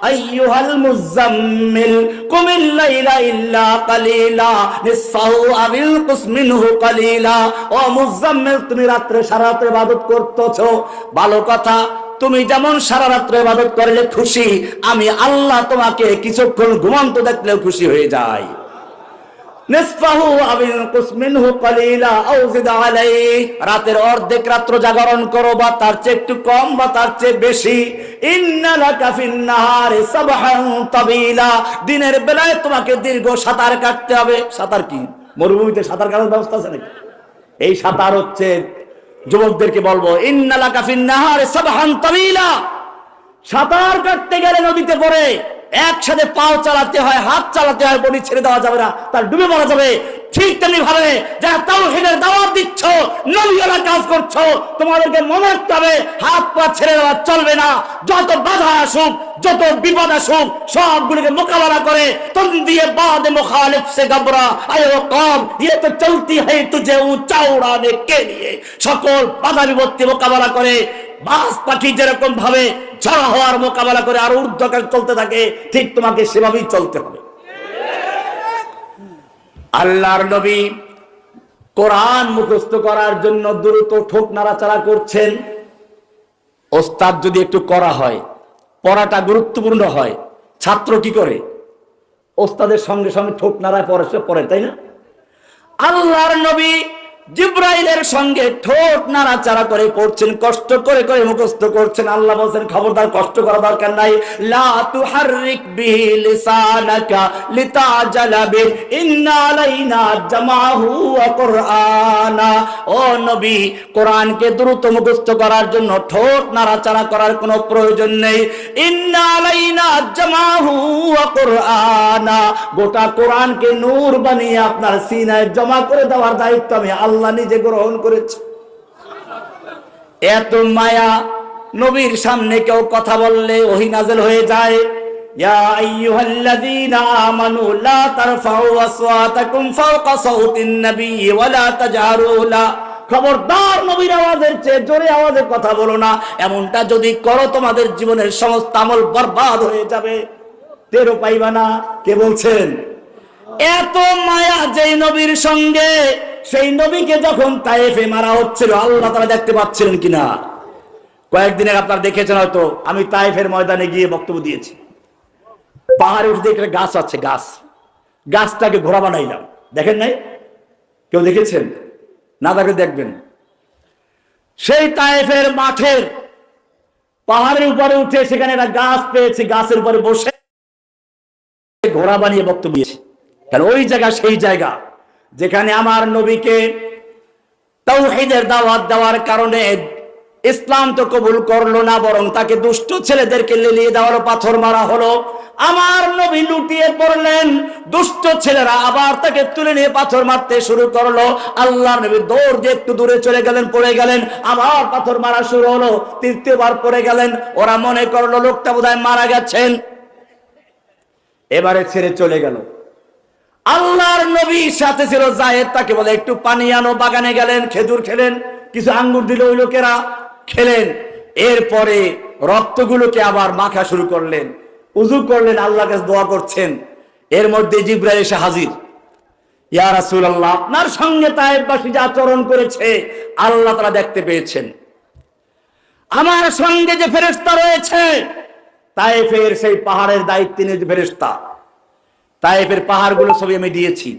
[SPEAKER 1] আইয়ুহাল মুযাম্মিল কুমিল লাইলা ইল্লা কালিলা নিসফাহু আবিল কুস মিনহু কালিলা। ও মুযাম্মিল, তুমি রাত্রে সারা রাত ইবাদত করতেছো, ভালো কথা, তুমি যেমন সারা রাত্র ইবাদত করলে খুশি, আমি আল্লাহ তোমাকে কিছুক্ষণ ঘুমন্ত দেখলেও খুশি হয়ে যাই। নিসফাহু আও ইনকুস মিনহু কালিলা আও জিদ আলাইহি, রাতের অর্ধেক রাত্র জাগরণ করো, বা তার চেয়ে একটু কম বা তার চেয়ে বেশি। ইন্না লাকা ফিন নাহারি সাবহান তাবিলা, দিনের বেলায় তোমাকে দীর্ঘ সাঁতার কাটতে হবে। সাঁতার কি মরুভূমিতে সাঁতার কাটার ব্যবস্থা আছে নাকি? এই সাঁতার হচ্ছে, যুবকদেরকে বলবো, ইন্না লাকা ফিন নাহারি সাবহান তাবিলা, সাঁতার কাটতে গেলে নদীতে পড়ে একসাথে পাও চালাতে হয়, হাত চালাতে হয়, বডি ছেড়ে দেওয়া যাবে না, তার ডুবে মারা যাবে। ঠিক তেমনি ভাবে যারা তাওহীদের দাওয়াত দিচ্ছ, নবীওয়ালা কাজ করছো, তোমাদেরকে মনে রাখতে হবে হাত পা ছেড়ে দেওয়া চলবে না। যত বাধা আসুক, যত বিপদ আসুক, সবগুলোকে মোকাবেলা করে তন্দিয়ে বাদ মুখালিফ সে ঘবরা আয়ো কম ये तो चलती है तुझे ऊंचा उड़ाने के लिए, সকল বাধা বিপত্তি মোকাবেলা করে বাস পাখি যেরকম ভাবে ঝড় হওয়ার মোকাবেলা করে আর ঊর্ধ্বকার চলতে থাকে, ঠিক তোমাকে সেভাবেই চলতে হবে। আল্লাহর নবী কোরআন মুখস্থ করার জন্য দ্রুত ঠোঁট নাড়াচাড়া করছেন। ওস্তাদ যদি একটু করা হয়, পড়াটা গুরুত্বপূর্ণ হয়, ছাত্র কি করে? ওস্তাদের সঙ্গে সঙ্গে ঠোঁট নাড়ায় পড়ে, তাই না? আল্লাহর নবী জিব্রাইলের সঙ্গে ঠোঁট নাড়াচাড়া করে পড়ছেন, কষ্ট করে করে মুখস্থ করছেন। আল্লাহ বলেন, খবরদার কষ্ট করা দরকার নাই। লা তুহাররিক বিহি লিসানাকা লিতাজালা বি, ইন্না আলাইনা জামাহু ওয়া কুরআনা। ও নবী, কোরআনকে দ্রুত মুখস্থ করার জন্য ঠোঁট নাড়াচাড়া করার কোনো প্রয়োজন নেই। ইন্না আলাইনা জামাহু ওয়া কুরআনা, গোটা কোরআনকে নূর বানিয়ে আপনার সিনায় জমা করে দেওয়ার দায়িত্ব আমি আল্লাহ নিজে গ্রহণ করেছে। এত মায়া, নবীর সামনে কেউ কথা বললে ওহী নাযিল হয়ে যায়। ইয়া আইয়ুহাল্লাযীনা আমানু লা তারফাউ আসওয়াতাকুম ফাওকা সাওতিন নবী ওয়া লা তাজহারু লা, খবরদার নবীর আওয়াজের চেয়ে জোরে আওয়াজে কথা বলো না। এমনটা যদি করো তোমাদের জীবনের সমস্ত আমল বরবাদ হয়ে যাবে, টেরও পাইবা না। কে বলছেন? এত মায়া যেই নবীর সঙ্গে, সেই নবীকে যখন তায়েফে মারা হচ্ছিল, আল্লাহ তাআলা দেখতে পাচ্ছিলেন কিনা? কয়েকদিনের আপনারা দেখেছেন হয়তো, আমি তায়েফের ময়দানে গিয়ে বক্তব্য দিয়েছি। পাহাড়ে উঠে দেখলে গাছ আছে, গাছটাকে ঘোড়া বানাইলাম। দেখেন নাই? কেউ দেখেছেন? না দেখে দেখবেন। সেই তায়েফের মাঠের পাহাড়ের উপরে উঠে সেখানে একটা গাছ পেয়েছি, গাছের উপরে বসে ঘোড়া বানিয়ে বক্তব্য দিয়েছি। কারণ ওই জায়গা সেই জায়গা যেখানে আমার নবীকে তাওহীদের দাওয়াত দেওয়ার কারণে ইসলাম তো কবুল করলো না, বরং তাকে দুষ্ট ছেলেদেরকে লেলিয়ে দেওয়া হলো, পাথর মারা হলো। আমার নবী লুটিয়ে পড়লেন, দুষ্ট ছেলেরা আবার তাকে তুলে নিয়ে পাথর মারতে শুরু করলো। আল্লাহর নবী দৌড় দিয়ে একটু দূরে চলে গেলেন, পড়ে গেলেন, আবার পাথর মারা শুরু হলো, তৃতীয়বার পড়ে গেলেন। ওরা মনে করলো লোকটা বোধহয় মারা গেছেন, এবারে ছেড়ে চলে গেল। আল্লাহর নবীর সাথে ছিল যায়েদ, তাকে বলে একটু পানি আনো। বাগানে গেলেন, খেজুর খেলেন, কিছু আঙ্গুর দিল, ওই লোকেরা খেলেন। এরপরে রক্তগুলোকে আবার মাখা শুরু করলেন, উযু করলেন, আল্লাহর কাছে দোয়া করছেন। এর মধ্যে জিবরাইল এসে হাজির। ইয়া রাসূলুল্লাহ, আপনার সঙ্গে তায়েফবাসী যে আচরণ করেছে আল্লাহ তাআলা দেখতে পেয়েছেন। আমার সঙ্গে যে ফেরেশতা রয়েছে, তায়েফের সেই পাহাড়ের দায়িত্বে নিয়ে যে ফেরেশতা, তায়েফের পাহাড়গুলো সবই আমি দিয়েছি,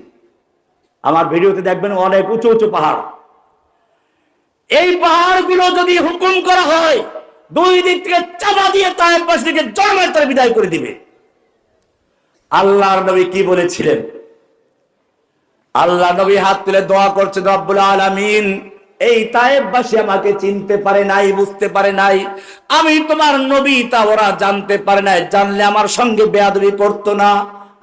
[SPEAKER 1] আমার ভিডিওতে দেখবেন, অনেক উঁচু উঁচু পাহাড়। এই পাহাড়গুলো যদি হুকুম করা হয়, দুই দিক থেকে চাপা দিয়ে তায়েফবাসীকে জন্মের তরে বিদায় করে দিবে। আল্লাহর নবী কি বলেছিলেন? আল্লাহ নবী হাত তুলে দোয়া করছেন, রব্বুল আলামিন, এই তায়েফবাসী আমাকে চিনতে পারে নাই, বুঝতে পারে নাই, আমি তোমার নবী, তা ওরা জানতে পারে নাই। জানলে আমার সঙ্গে বেয়াদবি করতো না।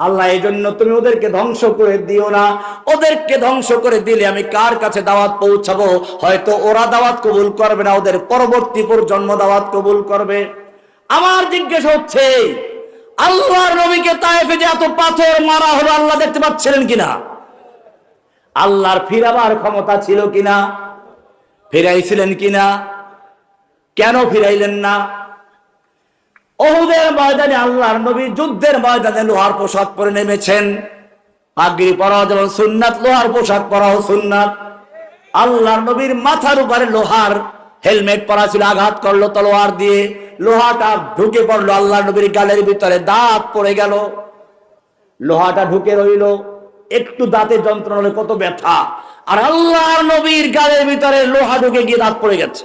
[SPEAKER 1] আল্লাহ, এই জন্য তুমি ওদেরকে ধ্বংস করে দিও না। ওদেরকে ধ্বংস করে দিলে আমি কার কাছে দাওয়াত পৌঁছাবো? হয়তো ওরা দাওয়াত কবুল করবে না, ওদের পরবর্তী প্রজন্ম দাওয়াত কবুল করবে। আমার জিজ্ঞেস হচ্ছে, আল্লাহর নবীকে তায়েফে যে এত পাথর মারা হলো, আল্লাহ দেখতে পাচ্ছিলেন কিনা? আল্লাহর ফিরাবার ক্ষমতা ছিল কিনা? ফিরাইছিলেন কিনা? কেন ফিরাইলেন না? উহুদের ময়দানে আল্লাহর নবী যুদ্ধের ময়দানে লোহার পোশাক পরে নেমেছেন। পাগড়ি পরাও যেমন সুন্নাত, লোহার পোশাক পরাও সুন্নাত। আল্লাহর নবীর মাথার উপরে লোহার হেলমেট পরা ছিল, আঘাত করলো তলোয়ার দিয়ে, লোহাটা ঢুকে পড়লো আল্লাহ নবীর গালের ভিতরে, দাঁত পড়ে গেল, লোহাটা ঢুকে রইল, একটু দাঁতে যন্ত্রণা হলে কত ব্যথা, আর আল্লাহর নবীর গালের ভিতরে লোহা ঢুকে গিয়ে দাঁত পড়ে গেছে।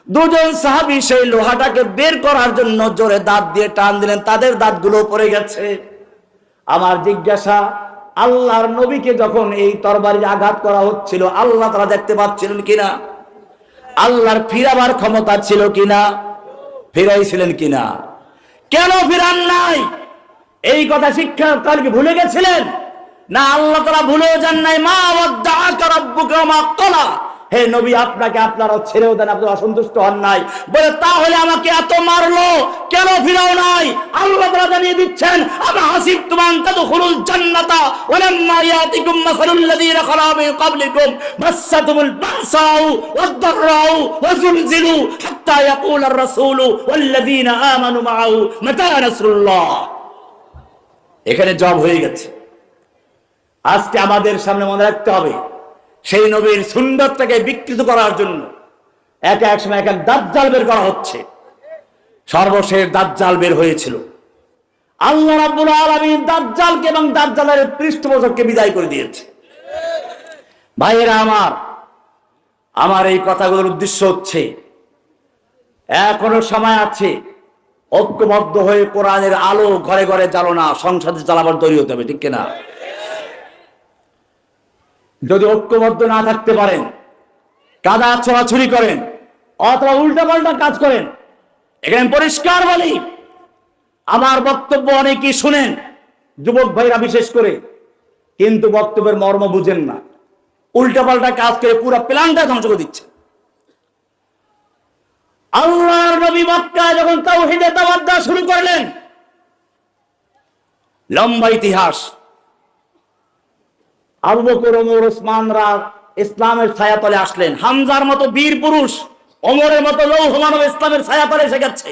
[SPEAKER 1] দুজন সাহাবী সেই লোহাটাকে বের করার জন্য জোরে দাঁত দিয়ে টান দিলেন, তাদের দাঁতগুলো পড়ে গেছে। আমার জিজ্ঞাসা, আল্লাহর নবীকে যখন এই তরবারির আঘাত করা হচ্ছিল আল্লাহ তাআলা দেখতে পাচ্ছিলেন কিনা? আল্লাহর ফিরাবার ক্ষমতা ছিল কিনা? ফিরাইছিলেন কিনা? কেন ফিরান নাই? এই কথা শিক্ষা তাহলে কি ভুলে গেছিলেন? না, আল্লাহ তাআলা ভুলেও যান নাই। মা ওয়াদ্দাআকা রাব্বুকা মা ক্বালা, হে নবী আপনাকে আপনারা ছেড়েও দেন, আপনি অসন্তুষ্ট হন নাই। বলে তাহলে আমাকে এত মারলো কেন ফিরাও নাই? আল্লাহ তাআলা জানিয়ে দিচ্ছেন, আমা হাসিবতুম আন তাদখুলুল জান্নাতা ওয়া লাম্মা ইয়াতিকুম মাসালুল লাযীনা খালা মিন ক্বাবলিকুম মাসাতুমুল বাসাউ ওয়াদ-দাররাউ ওয়া যুলজিলু হাত্তা ইয়াকুলার রাসূলু ওয়াল লাযীনা আমানু মাআহু মাতা নাসরুল্লাহ। এখানে জব হয়ে গেছে। আজকে আমাদের সামনে মনে রাখতে হবে, সেই নবীর সুন্নতটাকে বিকৃত করার জন্য এক সময় এক দাজ্জাল বের করা হচ্ছে। সর্বশেষ দাজ্জাল বের হয়েছিল। আল্লাহ রাব্বুল আলামিন দাজ্জালকে এবং দাজ্জালের পৃষ্ঠপোষককে বিদায় করে দিয়েছে। ভাইয়েরা আমার এই কথাগুলোর উদ্দেশ্য হচ্ছে, এখনো সময় আছে, ঐক্যবদ্ধ হয়ে কোরআনের আলো ঘরে ঘরে জ্বালো না, সংসদে জ্বালাবার তৈরি হতে হবে, ঠিক কিনা? যদি ঐক্যবদ্ধ না থাকতে পারেন, কাদা ছোড়াছুরি করেন অথবা উল্টাপাল্টা কাজ করেন, এখানে পরিষ্কার বলি, আমার বক্তব্য অনেকেই শুনেন, যুবক ভাইরা বিশেষ করে, কিন্তু বক্তব্যের মর্ম বুঝেন না, উল্টাপাল্টা কাজ করে পুরো প্ল্যানটা ধ্বংস করে দিচ্ছে। আল্লাহর নবী মক্কায় যখন তাওহীদের দাওয়াত দেওয়া শুরু করলেন, লম্বা ইতিহাস, আবু বকর, ওমর, ওসমানরা ইসলামের ছায়াতলে আসলেন। হামজার মতো বীর পুরুষ, ওমরের মতো লৌহ মানব ইসলামের ছায়াতলে এসে গেছে।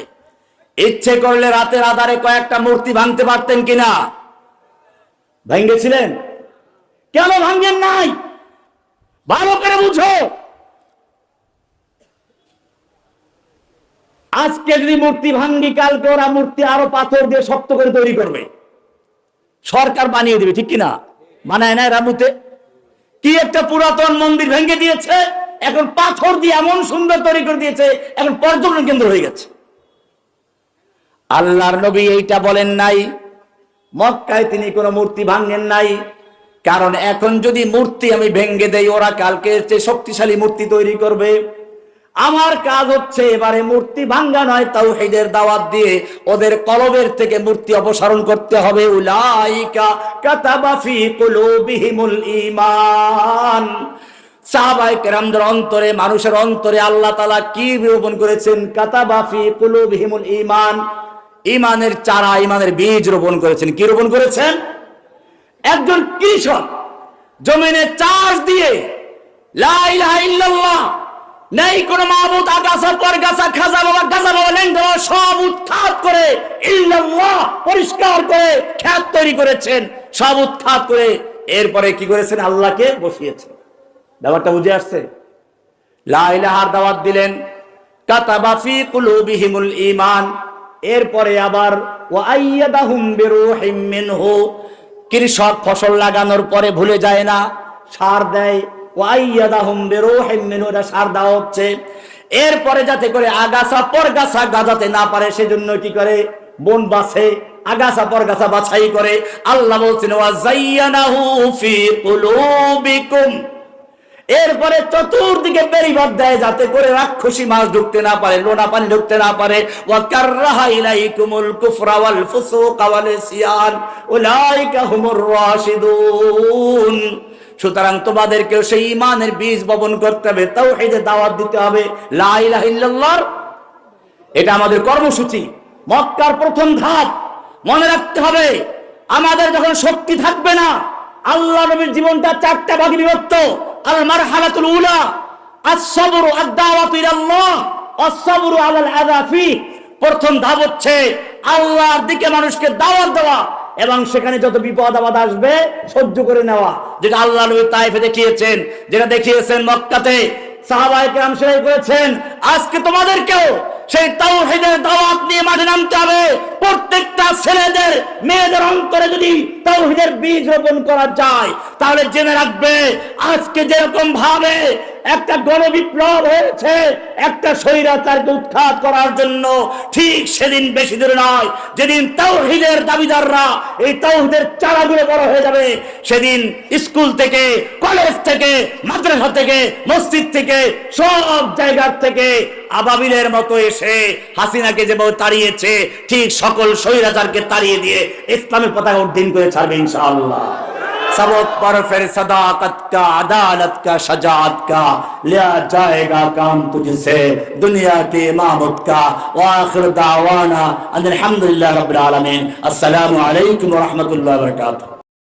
[SPEAKER 1] ইচ্ছে করলে রাতের আধারে কয়েকটা মূর্তি ভাঙতে পারতেন কিনা? ভেঙেছিলেন? কেন ভাঙেন নাই? ভালো করে বুঝো। আজকে যদি মূর্তি ভাঙ্গি, কালকে ওরা মূর্তি আরো পাথর দিয়ে শক্ত করে তৈরি করবে, সরকার বানিয়ে দেবে, ঠিক কিনা? বানায় না রামুতে? কি একটা পুরাতন মন্দির ভেঙে দিয়েছে, এখন পাথর দিয়ে এমন সুন্দর তৈরি করে দিয়েছে, এখন পর্যটন কেন্দ্র হয়ে গেছে। আল্লাহর নবী এইটা বলেন নাই, মক্কায় তিনি কোনো মূর্তি ভাঙেন নাই। কারণ এখন যদি মূর্তি আমি ভেঙে দেই, ওরা কালকে চেয়ে শক্তিশালী মূর্তি তৈরি করবে। আমার কাজ হচ্ছে এবারে মূর্তি ভাঙ্গা নয়, তাওহীদের দাওয়াত দিয়ে ওদের কলবের থেকে মূর্তি অপসারণ করতে হবে। উলাইকা কাতাবা ফি কুলুবিহিমুল ঈমান। সাহাবায়ে কেরামদের অন্তরে, মানুষের অন্তরে আল্লাহ তাআলা কি রোপণ করেছেন? কাতাবা ফি কুলুবিহিমুল ঈমান, ঈমানের চারা, ঈমানের বীজ রোপণ করেছেন। কি রোপণ করেছেন? একজন কৃষক জমিনে চাষ দিয়ে লা ইলাহা ইল্লাল্লাহ, নেই কোন মাবুদ, আগাছা পরগাছা খাজা বাবা গাজা বাবা ল্যাংড়া বাবা সব উৎখাত করে ইল্লাল্লাহ পরিষ্কার করে খেত তৈরি করেছেন, সব উৎখাত করে এরপরে কি করেছেন? আল্লাহকে বসিয়েছেন। ব্যাপারটা বুঝে আসছে? লা ইলাহার দাওয়াত দিলেন, কাতাবা ফি কুলুবিহিমুল ঈমান, এরপরে আবার ওয়া আইয়াদাহুম বিরূহিম মিনহু, কৃষক ফসল লাগানোর পরে ভুলে যায় না, সার দেয়। ওয়াইয়াদাহুম বিরূহিম মিনহু, সার দেওয়া হচ্ছে। এরপরে যাতে করে আগাছা পরগাছা গাজাতে না পারে সেজন্য কি করে? বন বাছে, আগাছা পরগাছা বাছাই করে। আল্লাহ বলছেন ওয়া যায়্যানাহু ফি কুলুবিকুম, এরপরে চতুর্দিকে বেড়িবাঁধ দেয় যাতে করে রাক্ষসী মাছ ঢুকতে না পারে, লোনা পানি ঢুকতে না পারে। ওয়া কাররাহা ইলাইকুমুল কুফরা ওয়াল ফুসুকা ওয়াল ইসয়ান উলাইকা হুমুর রাশিদুন। সুতরাং তোমাদেরকেও সেই ঈমানের বীজ বপন করতে হবে, তাওহীদের দাওয়াত দিতে হবে, লা ইলাহা ইল্লাল্লাহ। এটা আমাদের কর্মসূচি, মক্কার প্রথম ধাপ। মনে রাখতে হবে, আমাদের যখন শক্তি থাকবে না, আল্লাহ নবীর জীবনটা চারটা ভাগে বিভক্ত। আল মারহালাতুল উলা আস-সাবরু আদ-দাওয়াতু ইলাল্লাহ আস-সাবরু আলাল আযা ফি। প্রথম ধাপ হচ্ছে আল্লাহর দিকে মানুষকে দাওয়াত দেওয়া এবং সেখানে যত বিপদ আপদ আসবে সহ্য করে নেওয়া, যেটা আল্লাহ নবী তায়েফে দেখিয়েছেন, যেটা দেখিয়েছেন মক্কাতে। সাহাবায়ে কেরাম সেটাই করেছেন। আজকে তোমাদেরকেও সেই তাওহীদের দাওয়াত নিয়ে মাঠে নামতে হবে। প্রত্যেকটা ছেলেদের মেয়েদের অন্তরে যদি তাওহীদের বীজ রোপণ করা যায়, তাহলে জেনে রাখবে আজকে যেরকম ভাবে একটা গণবিপ্লব হয়েছে একটা স্বৈরাচারকে উৎখাত করার জন্য, ঠিক সেদিন বেশি দূরে নয় যেদিন তাওহীদের দাবিদাররা এই তাওহীদের চারাগুলো বড় হয়ে যাবে। সেদিন স্কুল থেকে, কলেজ থেকে, মাদ্রাসা থেকে, মসজিদ থেকে, সব জায়গার থেকে আবাবিলের মতো এসে হাসিনাকে যেভাবে তাড়িয়েছে, ঠিক সকল স্বৈরাচারকে তাড়িয়ে দিয়ে ইসলামের পতাকা উড্ডীন করে ছাড়বে ইনশাআল্লাহ। सबक पर फिर सदाकत का, अदालत का, शजाअत का लिया जाएगा काम तुझसे दुनिया के इमामत का। व आखिर दावाना अनिल हम्दुलिल्लाहि रब्बिल आलमीन। अस्सलामु अलैकुम व रहमतुल्लाहि व बरकातुहू।